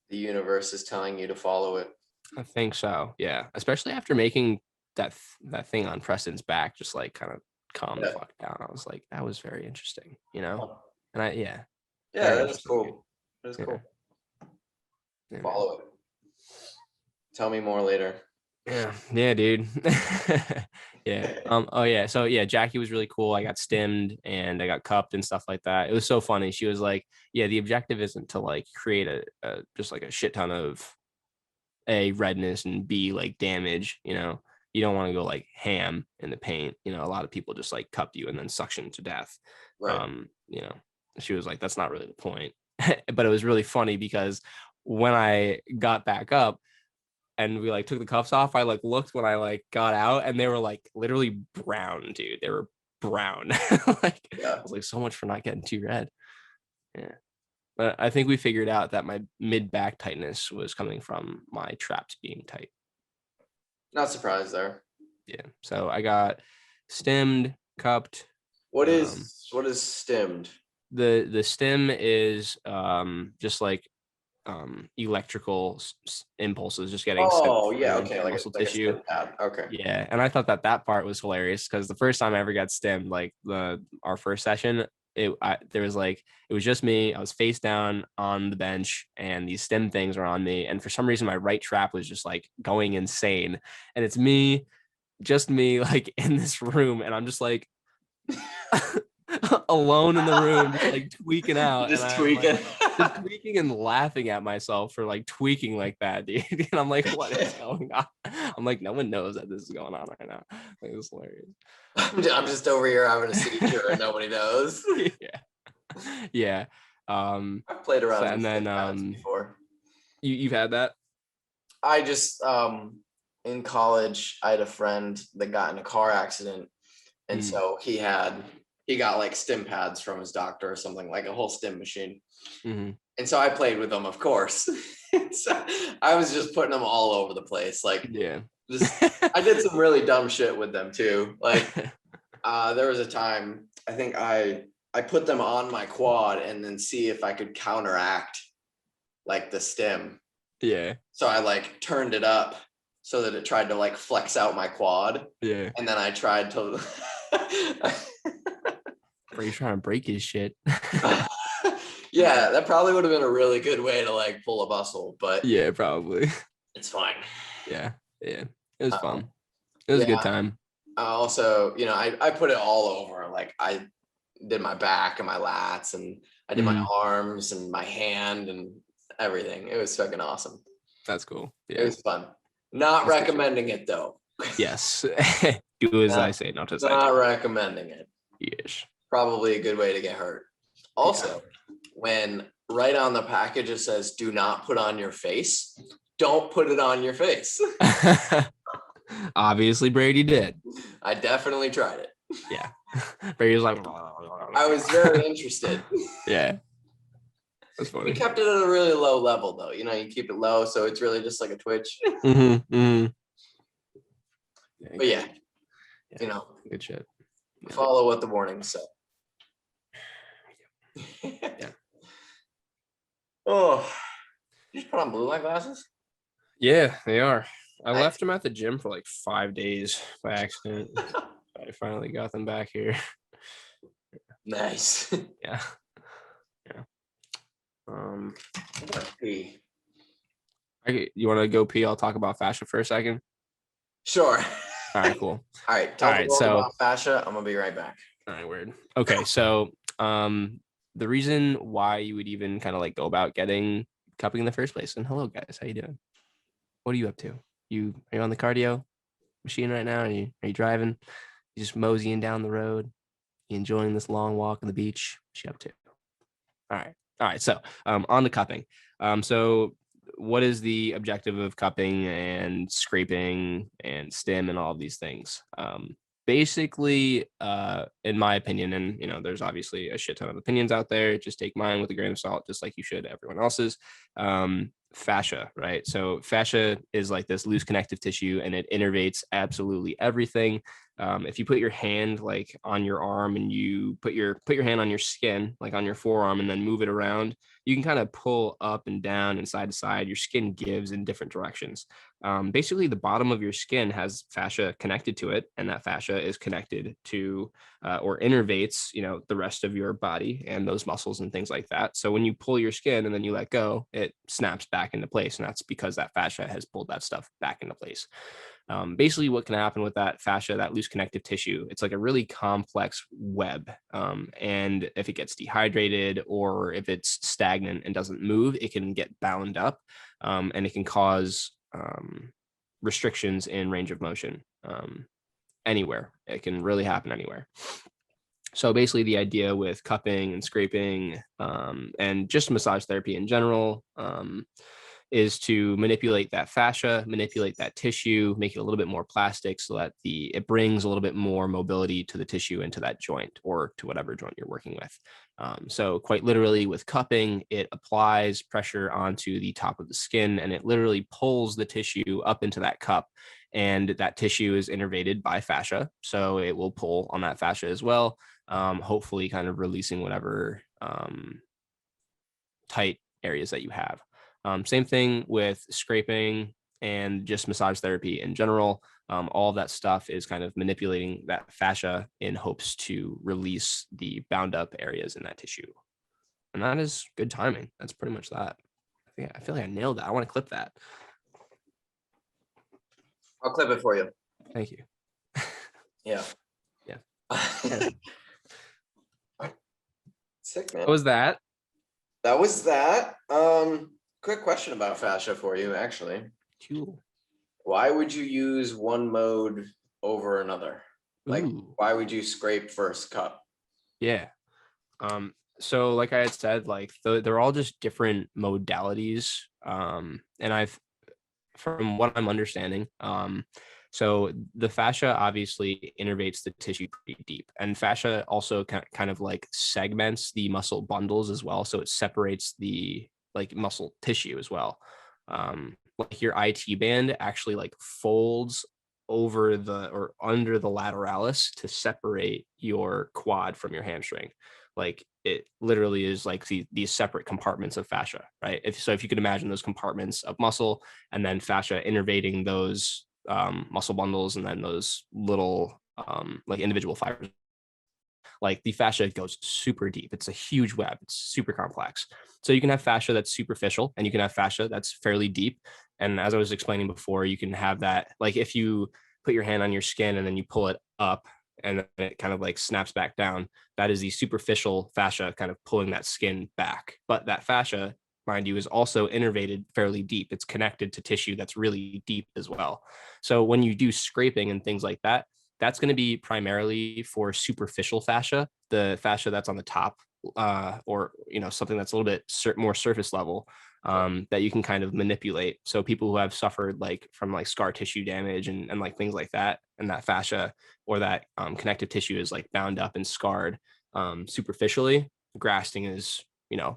The universe is telling you to follow it. I think so. Yeah. Especially after making that thing on Preston's back, just like kind of calm the fuck down. I was like, that was very interesting, you know? And Yeah, that is cool. That is cool. Yeah. Follow it. Tell me more later. Yeah, dude. Yeah. Oh yeah. So yeah, Jackie was really cool. I got stimmed and I got cupped and stuff like that. It was so funny. She was like, yeah, the objective isn't to like create a just like a shit ton of A, redness, and B, like damage, you know. You don't want to go like ham in the paint. You know, a lot of people just like cup you and then suction to death. Right. You know, she was like, that's not really the point. But it was really funny because when I got back up and we like took the cuffs off, I like looked when I like got out, and they were like literally brown, dude. They were brown. Like, I was like, so much for not getting too red. Yeah. But I think we figured out that my mid back tightness was coming from my traps being tight. Not surprised there. Yeah. So I got stemmed, cupped. What is stemmed? The stem is just like electrical impulses just getting okay, like muscle like tissue. Okay. Yeah, and I thought that part was hilarious because the first time I ever got stemmed, like our first session, it was just me. I was face down on the bench, and these stem things were on me, and for some reason my right trap was just like going insane, and it's just me, like in this room, and I'm just like alone in the room, just like tweaking out, Just and tweaking. just tweaking and laughing at myself for like tweaking like that, dude. And I'm like, what is going on? I'm like, no one knows that this is going on right now. Like, it's hilarious. I'm just over here having a seizure and nobody knows. Yeah. I've played around and then before. You've had that? I just in college I had a friend that got in a car accident, and so he had he got like stim pads from his doctor or something, like a whole stim machine. Mm-hmm. And so I played with them, of course. So I was just putting them all over the place. Like, Yeah. I did some really dumb shit with them too. Like, there was a time I think I put them on my quad and then see if I could counteract like the stim. Yeah. So I like turned it up so that it tried to like flex out my quad. Yeah. And then I tried to Bro, you're trying to break his shit. yeah, that probably would have been a really good way to like pull a muscle, but Yeah, probably. it's fine. Yeah. Yeah. It was fun. It was a good time. Also, you know, I put it all over. Like I did my back and my lats, and I did my arms and my hand and everything. It was fucking awesome. That's cool. Yeah. It was fun. Not recommending it though. Yes. Do as I say, not as I do. Not recommending it. Yes. Probably a good way to get hurt. Also, when right on the package it says "do not put on your face," don't put it on your face. Obviously, Brady did. I definitely tried it. Yeah. Brady was like, I was very interested. yeah. That's funny. We kept it at a really low level though. You know, you keep it low, so it's really just like a twitch. But But yeah, you know, good shit. follow what the warnings say. Yeah. Oh, you just put on blue light glasses? Yeah, they are. I left them at the gym for like 5 days by accident. I finally got them back here. Nice. Yeah. Yeah. Pee. You want to go pee? I'll talk about fascia for a second. Sure. All right, cool. All right. Tell All the right, world so- about fascia. I'm gonna be right back. All right, weird. Okay, so the reason why you would even kind of like go about getting cupping in the first place. And hello guys, how you doing? What are you up to? Are you on the cardio machine right now? Are you driving? You just moseying down the road? You enjoying this long walk on the beach? What you up to? All right. So on to cupping. So what is the objective of cupping and scraping and stim and all of these things? Basically, in my opinion, and you know, there's obviously a shit ton of opinions out there. Just take mine with a grain of salt, just like you should everyone else's. Fascia, right? So fascia is like this loose connective tissue, and it innervates absolutely everything. If you put your hand like on your arm and you put your hand on your skin, like on your forearm, and then move it around, you can kind of pull up and down and side to side. Your skin gives in different directions. Basically, the bottom of your skin has fascia connected to it, and that fascia is connected to or innervates, you know, the rest of your body and those muscles and things like that. So when you pull your skin and then you let go, it snaps back into place, and that's because that fascia has pulled that stuff back into place. Basically, what can happen with that fascia, that loose connective tissue, it's like a really complex web. And if it gets dehydrated or if it's stagnant and doesn't move, it can get bound up, and it can cause restrictions in range of motion anywhere. It can really happen anywhere. So basically, the idea with cupping and scraping and just massage therapy in general is to manipulate that fascia, manipulate that tissue, make it a little bit more plastic so that it brings a little bit more mobility to the tissue and to that joint or to whatever joint you're working with. So quite literally with cupping, it applies pressure onto the top of the skin, and it literally pulls the tissue up into that cup, and that tissue is innervated by fascia. So it will pull on that fascia as well, hopefully kind of releasing whatever tight areas that you have. Same thing with scraping and just massage therapy in general. All of that stuff is kind of manipulating that fascia in hopes to release the bound up areas in that tissue. And that is good timing. That's pretty much that. I feel like I nailed that. I want to clip that. I'll clip it for you. Thank you. Yeah. Yeah. Sick, man. What was that? That was that. Quick question about fascia for you, actually. Cool. Why would you use one mode over another? Like, Ooh. why would you scrape first cup? Yeah. So like I had said, like they're all just different modalities. And from what I'm understanding, So the fascia obviously innervates the tissue pretty deep, and fascia also kind of like segments the muscle bundles as well. So it separates the like muscle tissue as well. Like your IT band actually like folds over the or under the lateralis to separate your quad from your hamstring. Like it literally is like these separate compartments of fascia, right? If you could imagine those compartments of muscle and then fascia innervating those muscle bundles and then those little like individual fibers, like the fascia goes super deep. It's a huge web. It's super complex. So you can have fascia that's superficial and you can have fascia that's fairly deep. And as I was explaining before, you can have that, like if you put your hand on your skin and then you pull it up and then it kind of like snaps back down, that is the superficial fascia kind of pulling that skin back. But that fascia, mind you, is also innervated fairly deep. It's connected to tissue that's really deep as well. So when you do scraping and things like that, that's going to be primarily for superficial fascia, the fascia that's on the top, or something that's a little bit more surface level, that you can kind of manipulate. So people who have suffered like from like scar tissue damage and like things like that, and that fascia or that connective tissue is like bound up and scarred superficially, grafting is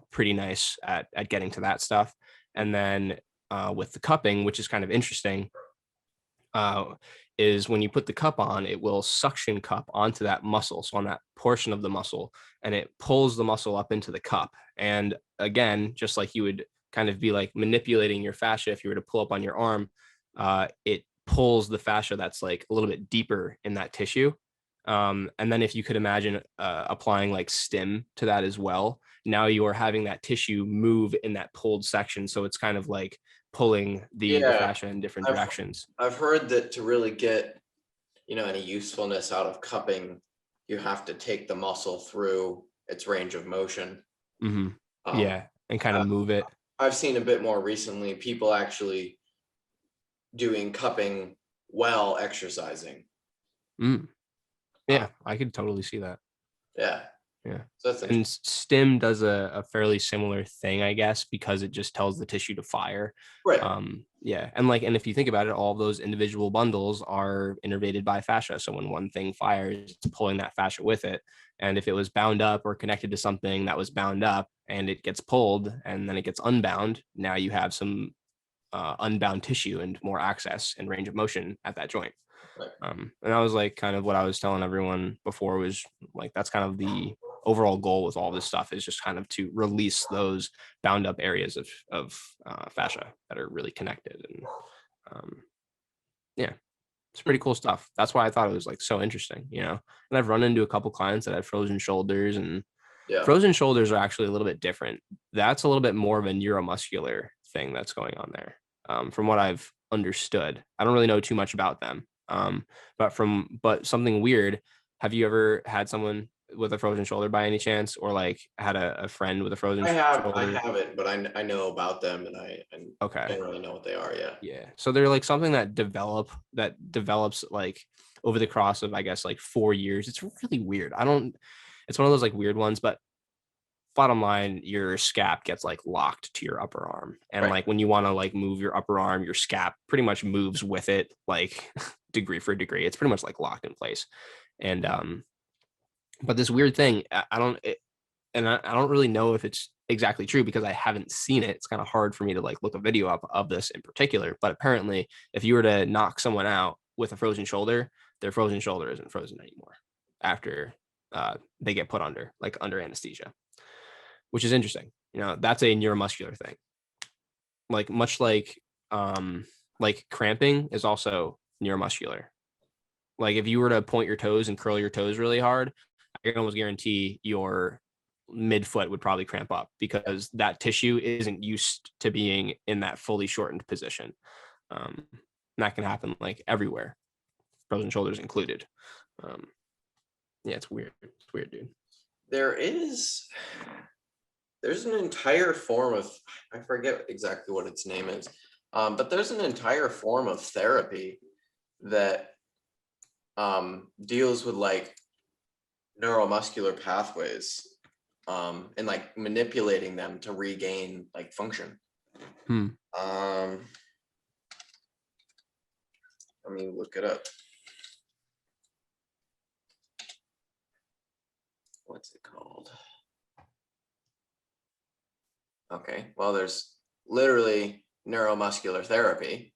pretty nice at getting to that stuff. And then with the cupping, which is kind of interesting, is when you put the cup on, it will suction cup onto that muscle, so on that portion of the muscle, and it pulls the muscle up into the cup. And again, just like you would kind of be like manipulating your fascia if you were to pull up on your arm, it pulls the fascia that's like a little bit deeper in that tissue. And then if you could imagine applying like stim to that as well, now you are having that tissue move in that pulled section. So it's kind of like pulling the fascia in different directions. I've heard that to really get, any usefulness out of cupping, you have to take the muscle through its range of motion. Yeah, and kind of move it. I've seen a bit more recently people actually doing cupping while exercising. Yeah, I could totally see that. Yeah. So and stim does a fairly similar thing, I guess, because it just tells the tissue to fire. Right. Yeah. And if you think about it, all of those individual bundles are innervated by fascia. So when one thing fires, it's pulling that fascia with it. And if it was bound up or connected to something that was bound up and it gets pulled and then it gets unbound, now you have some unbound tissue and more access and range of motion at that joint. Right. And that was like kind of what I was telling everyone before, was like that's kind of the overall goal with all this stuff, is just kind of to release those bound up areas of fascia that are really connected. And yeah, it's pretty cool stuff. That's why I thought it was like so interesting, and I've run into a couple clients that had frozen shoulders, and frozen shoulders are actually a little bit different. That's a little bit more of a neuromuscular thing that's going on there. From what I've understood, I don't really know too much about them. But something weird. Have you ever had someone with a frozen shoulder by any chance, or like had a friend with a frozen shoulder? I haven't, but I know about them, and I don't really know what they are. Yeah. So they're like something that develops like over the course of, I guess, like 4 years. It's really weird. It's one of those like weird ones, but bottom line, your scap gets like locked to your upper arm. And like when you want to like move your upper arm, your scap pretty much moves with it, like degree for degree. It's pretty much like locked in place. And but this weird thing, I don't really know if it's exactly true because I haven't seen it. It's kind of hard for me to like look a video up of this in particular. But apparently, if you were to knock someone out with a frozen shoulder, their frozen shoulder isn't frozen anymore after they get put under anesthesia, which is interesting. That's a neuromuscular thing. Like much like cramping is also neuromuscular. Like if you were to point your toes and curl your toes really hard, I can almost guarantee your midfoot would probably cramp up because that tissue isn't used to being in that fully shortened position. And that can happen like everywhere, frozen shoulders included. Yeah, it's weird. It's weird, dude. There's an entire form of, I forget exactly what its name is, but there's an entire form of therapy that deals with like neuromuscular pathways and like manipulating them to regain like function. Let Let me look it up. What's it called? Okay, well, there's literally neuromuscular therapy.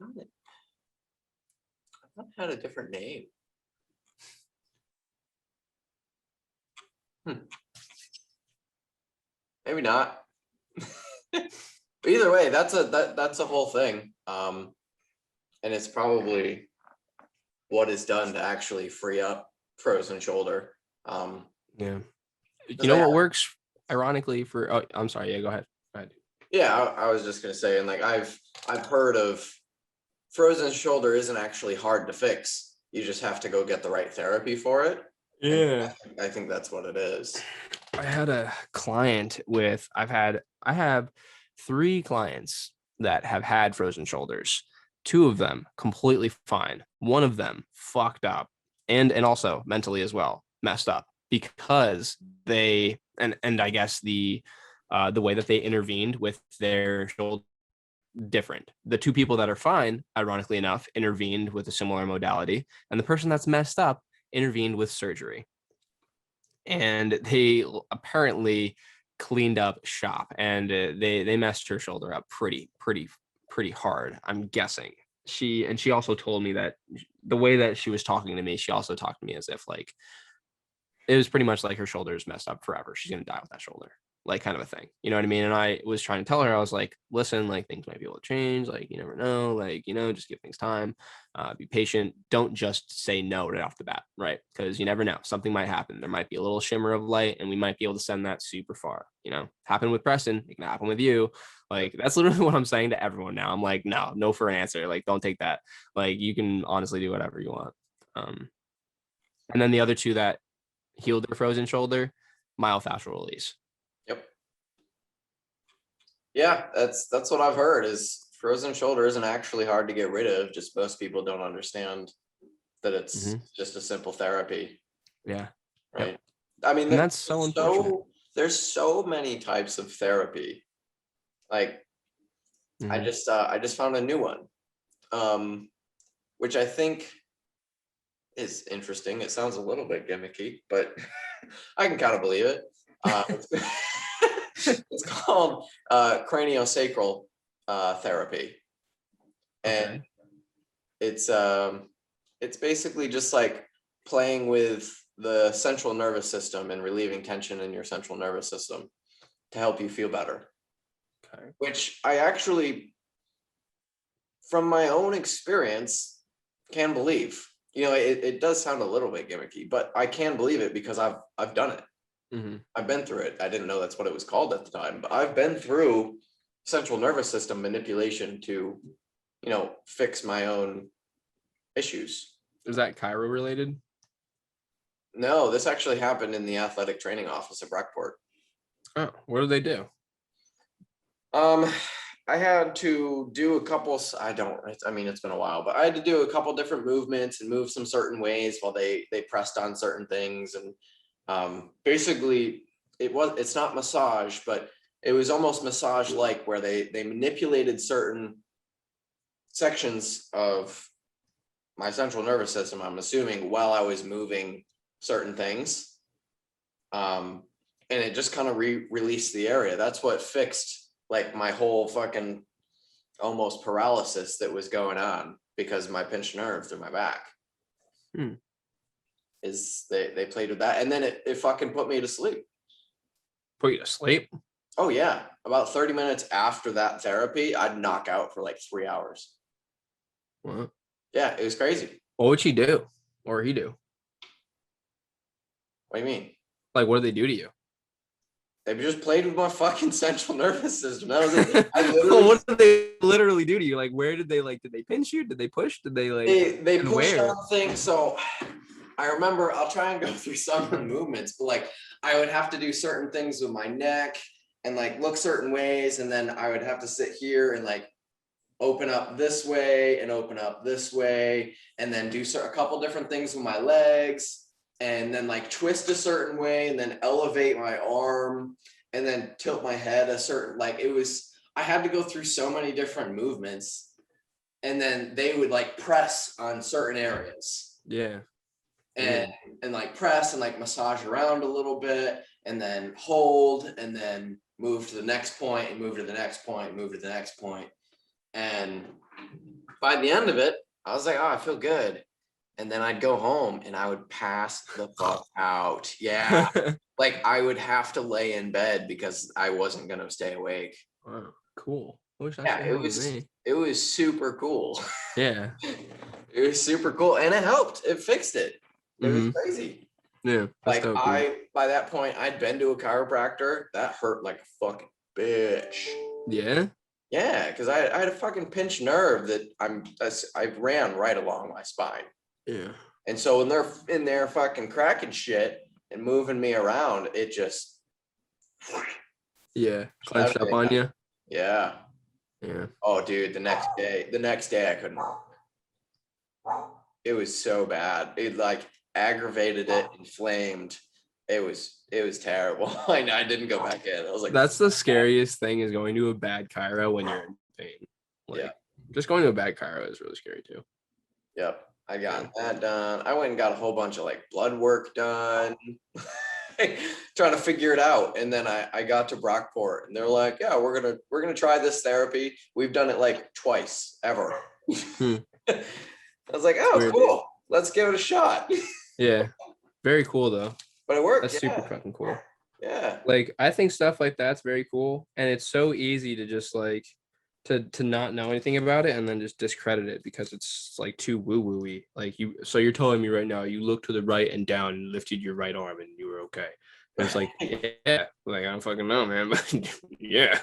I thought it had a different name. Maybe not. But either way, that's a whole thing. And it's probably what is done to actually free up frozen shoulder. Yeah. You know what works ironically for, oh, I'm sorry. Yeah, go ahead. Yeah, I was just gonna say, and like I've heard of frozen shoulder isn't actually hard to fix. You just have to go get the right therapy for it. Yeah. I think that's what it is. I had a client with, I have 3 clients that have had frozen shoulders. 2 of them completely fine. 1 of them fucked up and also mentally as well, messed up because they, and I guess the way that they intervened with their shoulder different. The 2 people that are fine, ironically enough, intervened with a similar modality, and the person that's messed up intervened with surgery. And they apparently cleaned up shop, and they messed her shoulder up pretty hard, I'm guessing. She also told me that the way that she was talking to me, she also talked to me as if like it was pretty much like her shoulder is messed up forever. She's gonna die with that shoulder, like kind of a thing. You know what I mean? And I was trying to tell her, I was like, listen, like things might be able to change. Like, you never know, like, you know, just give things time, be patient. Don't just say no right off the bat, right? Because you never know, something might happen. There might be a little shimmer of light and we might be able to send that super far. You know, happen with Preston, it can happen with you. Like, that's literally what I'm saying to everyone now. I'm like, no for an answer. Like, don't take that. Like, you can honestly do whatever you want. And then the other 2 that healed their frozen shoulder, myofascial release. Yep. Yeah, that's what I've heard is frozen shoulder isn't actually hard to get rid of. Just most people don't understand that it's just a simple therapy. Yeah. Right. Yep. I mean, and that's so unfortunate. There's so many types of therapy. Like I just found a new one, which I think is interesting. It sounds a little bit gimmicky, but I can kind of believe it. It's called craniosacral therapy, and it's basically just like playing with the central nervous system and relieving tension in your central nervous system to help you feel better. Okay. Which I actually, from my own experience, can believe. You know, it does sound a little bit gimmicky, but I can believe it because I've done it. I've been through it. I didn't know that's what it was called at the time, but I've been through central nervous system manipulation to, you know, fix my own issues. Is that chiro related? No, this actually happened in the athletic training office at Breckport. Oh, what do they do? I had to do a couple, I mean, it's been a while, but I had to do a couple different movements and move some certain ways while they pressed on certain things. And basically it's not massage, but it was almost massage-like where they manipulated certain sections of my central nervous system, I'm assuming, while I was moving certain things. And it just kind of released the area. That's what fixed like my whole fucking almost paralysis that was going on because of my pinched nerve through my back. Is they played with that, and then it fucking put me to sleep. Put you to sleep? Oh yeah, about 30 minutes after that therapy, I'd knock out for like 3 hours. What? Yeah, it was crazy. What would she do, or he do? What do you mean? Like, what did they do to you? They just played with my fucking central nervous system. That was it. What did they literally do to you? Like, where did they did they pinch you? Did they push? Did they like? They pushed on things. So I remember, I'll try and go through some of the movements, but like I would have to do certain things with my neck and like look certain ways, and then I would have to sit here and like open up this way and open up this way, and then do a couple different things with my legs. And then like twist a certain way and then elevate my arm and then tilt my head a certain, like it was I had to go through so many different movements, and then they would like press on certain areas. Yeah. And like press and like massage around a little bit, and then hold, and then move to the next point, and move to the next point, move to the next point. And by the end of it, I was like, oh, I feel good. And then I'd go home and I would pass the fuck out. Yeah. Like I would have to lay in bed because I wasn't gonna stay awake. Wow, cool. I wish that Yeah, shit happened to me. it was super cool. Yeah. It was super cool, and it helped. It fixed it. It was crazy. Yeah. Like dope, by that point, I'd been to a chiropractor. That hurt like a fucking bitch. Yeah. Yeah, because I had a fucking pinched nerve that I ran right along my spine. Yeah. And so when they're in there fucking cracking shit and moving me around, it just Clenched up on you. Yeah. Yeah. Oh, dude, the next day I couldn't walk. It was so bad. It like aggravated it, inflamed. It was terrible. I didn't go back in. I was like, that's the scariest thing, is going to a bad chiro when you're in pain. Like, just going to a bad chiro is really scary too. Yep. I got that done. I went and got a whole bunch of like blood work done, trying to figure it out. And then I got to Brockport, and they're like, yeah, we're gonna try this therapy. We've done it like twice ever. I was like, oh, Weird. cool. Let's give it a shot. Yeah. Very cool though. But it worked. That's super fucking cool. Yeah. Like, I think stuff like that's very cool, and it's so easy to just like to not know anything about it and then just discredit it because it's like too woo-woo-y. Like, you're telling me right now you looked to the right and down and lifted your right arm and you were okay. And it's like, yeah, like I don't fucking know, man, but yeah.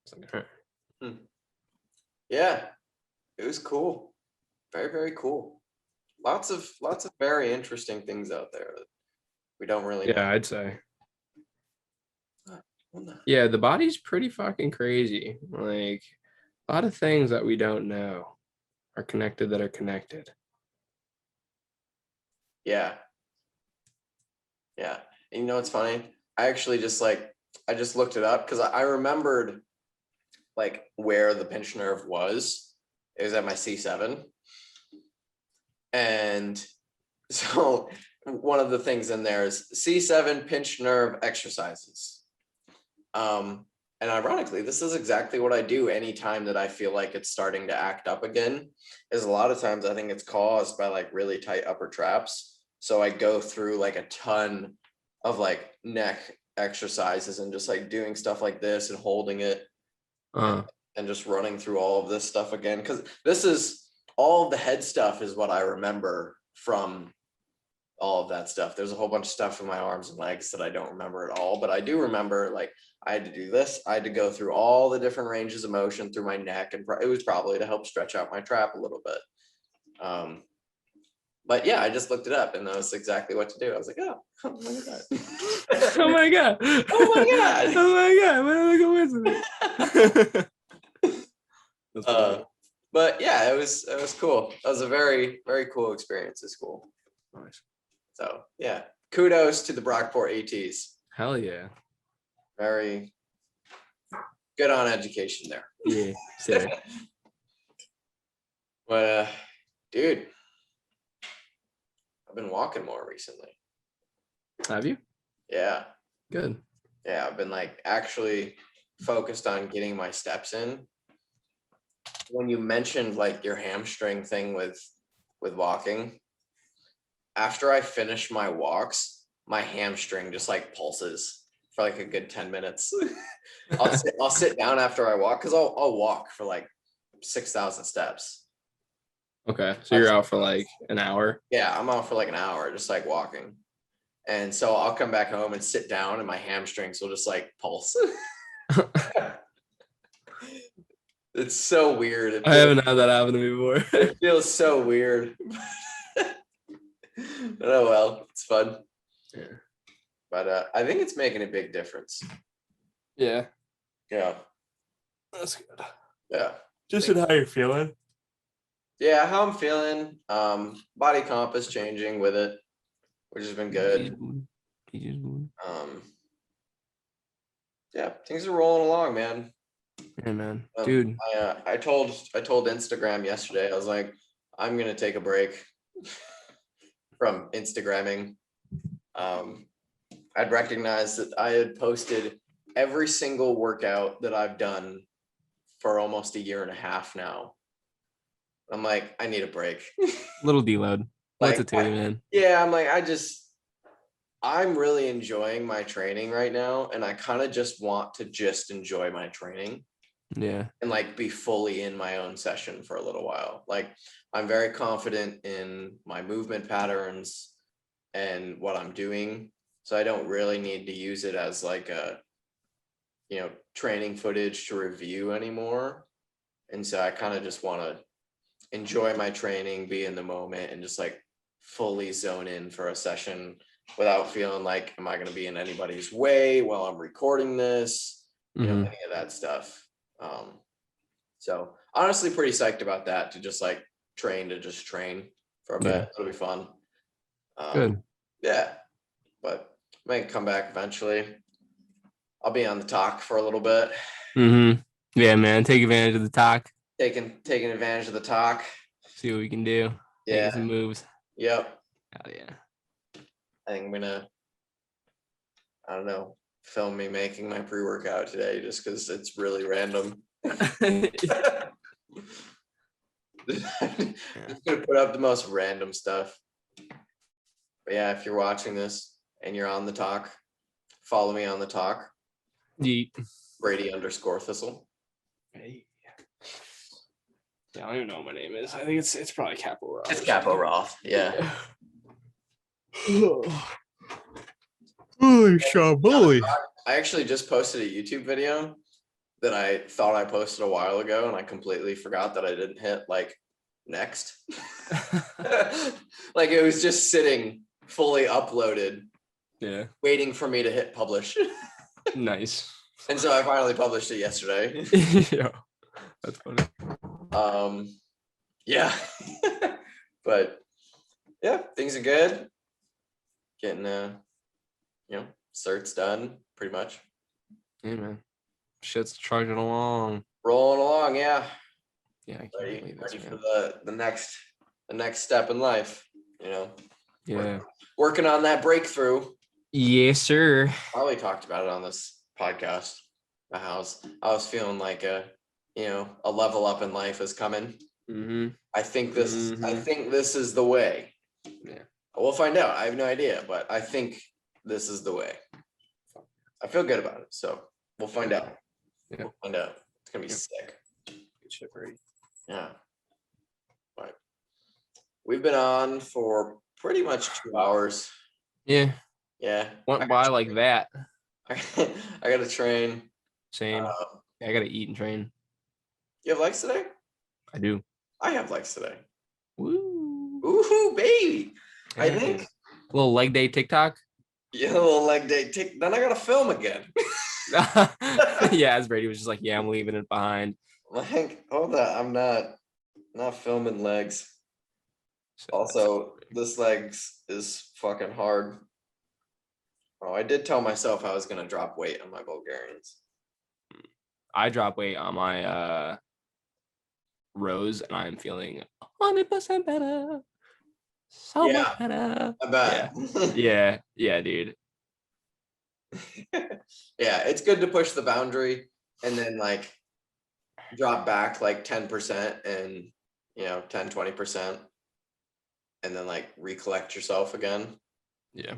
It's like, all right. Yeah. It was cool. Very, very cool. Lots of very interesting things out there that we don't really know. Yeah, I'd say. Yeah, the body's pretty fucking crazy. Like, a lot of things that we don't know are connected that are connected. Yeah. Yeah. And you know what's funny? I actually just looked it up because I remembered like where the pinched nerve was. It was at my C7. And so one of the things in there is C7 pinched nerve exercises. And ironically, this is exactly what I do anytime that I feel like it's starting to act up again. Is a lot of times I think it's caused by like really tight upper traps. So I go through like a ton of like neck exercises and just like doing stuff like this and holding it and just running through all of this stuff again. Because this is all of the head stuff is what I remember from all of that stuff. There's a whole bunch of stuff in my arms and legs that I don't remember at all, but I do remember like I had to do this. I had to go through all the different ranges of motion through my neck, and it was probably to help stretch out my trap a little bit. But yeah, I just looked it up and that's exactly what to do. I was like, oh my God. Oh my God. Oh my God. Oh my God. What a coincidence. That's funny. But yeah, it was cool. It was a very, very cool experience at school. Nice. So yeah, kudos to the Brockport ATs. Hell yeah. Very good on education there. Yeah. Same. But dude, I've been walking more recently. Have you? Yeah. Good. Yeah, I've been like actually focused on getting my steps in. When you mentioned like your hamstring thing with walking, after I finish my walks, my hamstring just like pulses for like a good 10 minutes. I'll sit down after I walk because I'll walk for like 6,000 steps. Okay. So you're out for like an hour? Yeah, I'm out for like an hour, just like walking. And so I'll come back home and sit down and my hamstrings will just like pulse. It's so weird. I haven't had that happen to me before. It feels so weird. But oh well, it's fun. Yeah. But I think it's making a big difference. Yeah. Yeah. That's good. Yeah. Just in how you're feeling. Yeah, how I'm feeling. Body comp is changing with it, which has been good. Yeah, yeah, things are rolling along, man. Yeah, man. Dude. I told Instagram yesterday, I was like, I'm gonna take a break from Instagramming. I'd recognized that I had posted every single workout that I've done for almost a year and a half now. I'm like, I need a break. Little deload. What's Like, it to you, man? Yeah, I'm like, I'm really enjoying my training right now, and I kind of just want to just enjoy my training Yeah. and like be fully in my own session for a little while. Like, I'm very confident in my movement patterns and what I'm doing, so I don't really need to use it as like a, training footage to review anymore. And so I kind of just want to enjoy my training, be in the moment, and just like fully zone in for a session without feeling like, am I going to be in anybody's way while I'm recording this? Any of that stuff. So honestly, pretty psyched about that, to just like train for a bit. It'll be fun. Good. Yeah, but I might come back eventually. I'll be on the talk for a little bit. Yeah, man. Take advantage of the talk. Taking advantage of the talk. See what we can do. Yeah. Making some moves. Yep. Hell yeah. I think I'm gonna, I don't know, film me making my pre-workout today, just because it's really random. I'm just gonna put up the most random stuff. But yeah, if you're watching this and you're on the talk, follow me on the talk. Yeet. Brady _Thistle. Hey. Yeah, I don't even know what my name is. I think it's probably Capo Roth. It's Capo Roth. Yeah. Holy shamboli. I actually just posted a YouTube video that I thought I posted a while ago, and I completely forgot that I didn't hit like next. Like, it was just sitting fully uploaded, waiting for me to hit publish. Nice. And so I finally published it yesterday. Yeah, that's funny. Yeah. But yeah, things are good. Getting certs done pretty much. Yeah, man. Shit's trudging along. Rolling along, yeah. Yeah, I can't Ready believe this, for man. the next step in life, Yeah. Working on that breakthrough. Yes, sir. Probably talked about it on this podcast. I was feeling like a level up in life is coming. I think this is the way. Yeah. We'll find out. I have no idea, but I think this is the way. I feel good about it, so we'll find out. Yeah. We'll find out. It's gonna be sick. Good shit, Brady. Yeah. But we've been on for pretty much 2 hours. Yeah. Yeah. Went by like that. I gotta train. Same. I gotta eat and train. You have legs today? I do. I have legs today. Woo. Ooh, baby. Yeah. I think. Little leg day TikTok. Yeah, a little leg day. Then I gotta film again. Yeah, as Brady was just like, yeah, I'm leaving it behind. Like, hold on, I'm not filming legs. Also, this legs is fucking hard. Oh, I did tell myself I was gonna drop weight on my Bulgarians. I drop weight on my rows, and I'm feeling 100% better. So much better. I bet. Yeah, dude. Yeah, it's good to push the boundary and then like drop back like 10% and 10-20% and then like recollect yourself again. Yeah.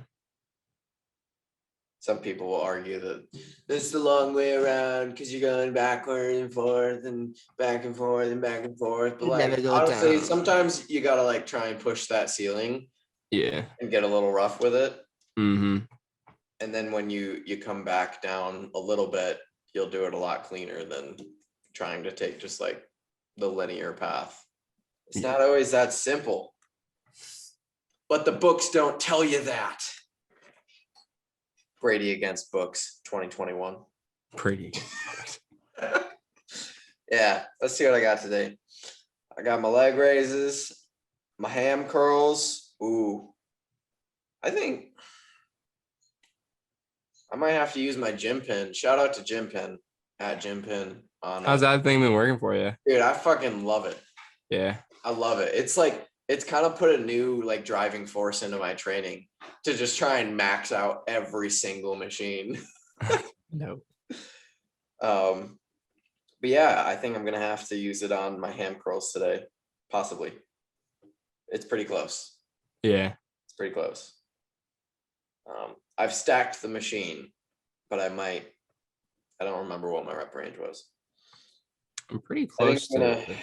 Some people will argue that this is the long way around because you're going backward and forth and back and forth and back and forth. But like, honestly, sometimes you gotta like try and push that ceiling. Yeah. And get a little rough with it. Mm-hmm. And then when you come back down a little bit, you'll do it a lot cleaner than trying to take just like the linear path. It's not always that simple. But the books don't tell you that. Brady against books 2021. Pretty. Yeah, let's see what I got today. I got my leg raises, my ham curls. Ooh. I think I might have to use my gym pin. Shout out to Gym Pin at Gym Pin on. How's that thing been working for you? Dude, I fucking love it. Yeah. I love it. It's like it's kind of put a new like driving force into my training to just try and max out every single machine. No. But yeah, I think I'm gonna have to use it on my ham curls today, possibly. It's pretty close. Yeah. It's pretty close. I've stacked the machine, but I don't remember what my rep range was. I'm pretty I think close I'm gonna, to. I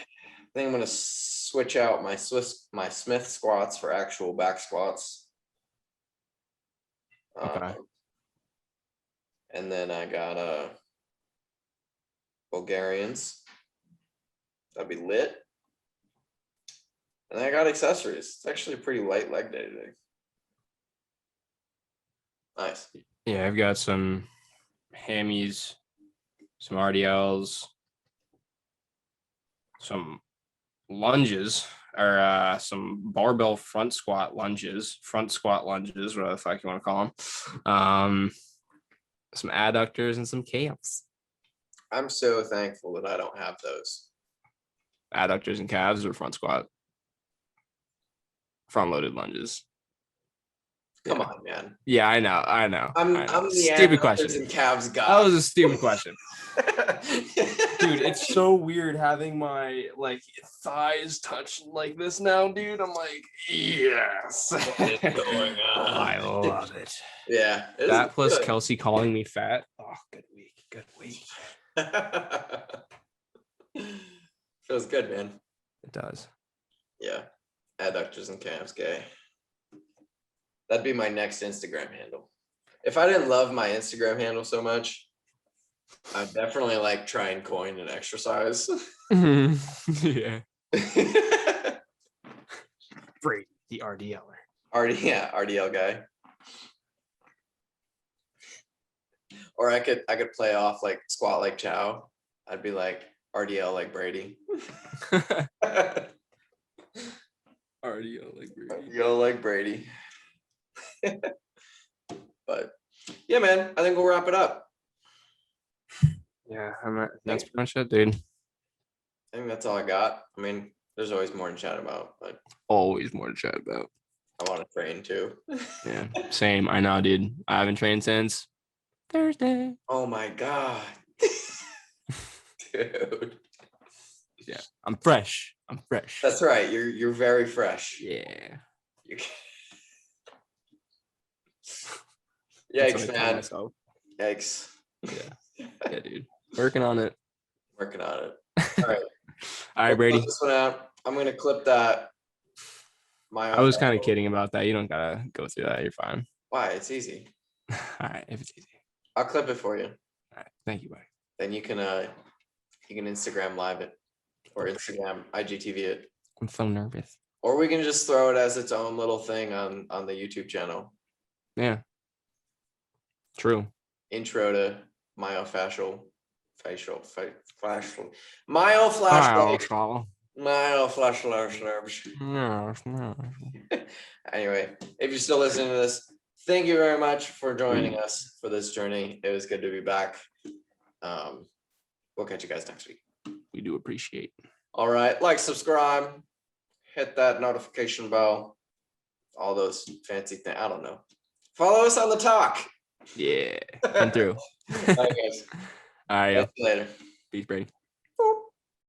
think I'm gonna switch out my Smith squats for actual back squats. Okay. And then I got Bulgarians. That'd be lit. And I got accessories. It's actually a pretty light leg day today. Nice. Yeah, I've got some hammies, some RDLs, some lunges, or some barbell front squat lunges, whatever the fuck you want to call them. Some adductors and some calves. I'm so thankful that I don't have those. Adductors and calves or front squat. Front loaded lunges. Come on, man. Yeah, I know. I'm the Stupid adductors question. and calves guy. That was a stupid question. Dude, it's so weird having my like thighs touch like this now, dude. I'm like, yes. What is going on? I love it. Yeah. That plus good. Kelsey calling me fat. Oh, good week. Good week. Feels good, man. It does. Yeah. Adductors and calves gay. That'd be my next Instagram handle. If I didn't love my Instagram handle so much, I'd definitely like try and coin an exercise. Yeah. Brady, the RDLer. RDL guy. Or I could play off like squat like Chow. I'd be like RDL like Brady. RDL like Brady. RDL like Brady. But yeah, man, I think we'll wrap it up. Yeah, that's pretty much it, dude. I think that's all I got. I mean, there's always more to chat about, but Always more to chat about. I want to train too. Yeah, same. I know, dude. I haven't trained since Thursday. Oh my god. Dude. Yeah, I'm fresh. That's right. You're very fresh. Yeah. You That's Yikes, what I tell man. myself. Yikes. Yeah, dude. Working on it. Working on it. All right. All right, We'll Brady. close this one out. I'm gonna clip that. I was kind of kidding about that. You don't gotta go through that. You're fine. Why? It's easy. All right, if it's easy. I'll clip it for you. All right, thank you, buddy. Then you can Instagram live it or Instagram IGTV it. I'm so nervous. Or we can just throw it as its own little thing on the YouTube channel. Yeah. True. Intro to myofascial facial. Myofascial Anyway, if you're still listening to this, thank you very much for joining us for this journey. It was good to be back. We'll catch you guys next week. We do appreciate. All right, like, subscribe, hit that notification bell, all those fancy things. I don't know. Follow us on the talk. Yeah. Come through. All right, guys. All right. See you later. Peace, Brady.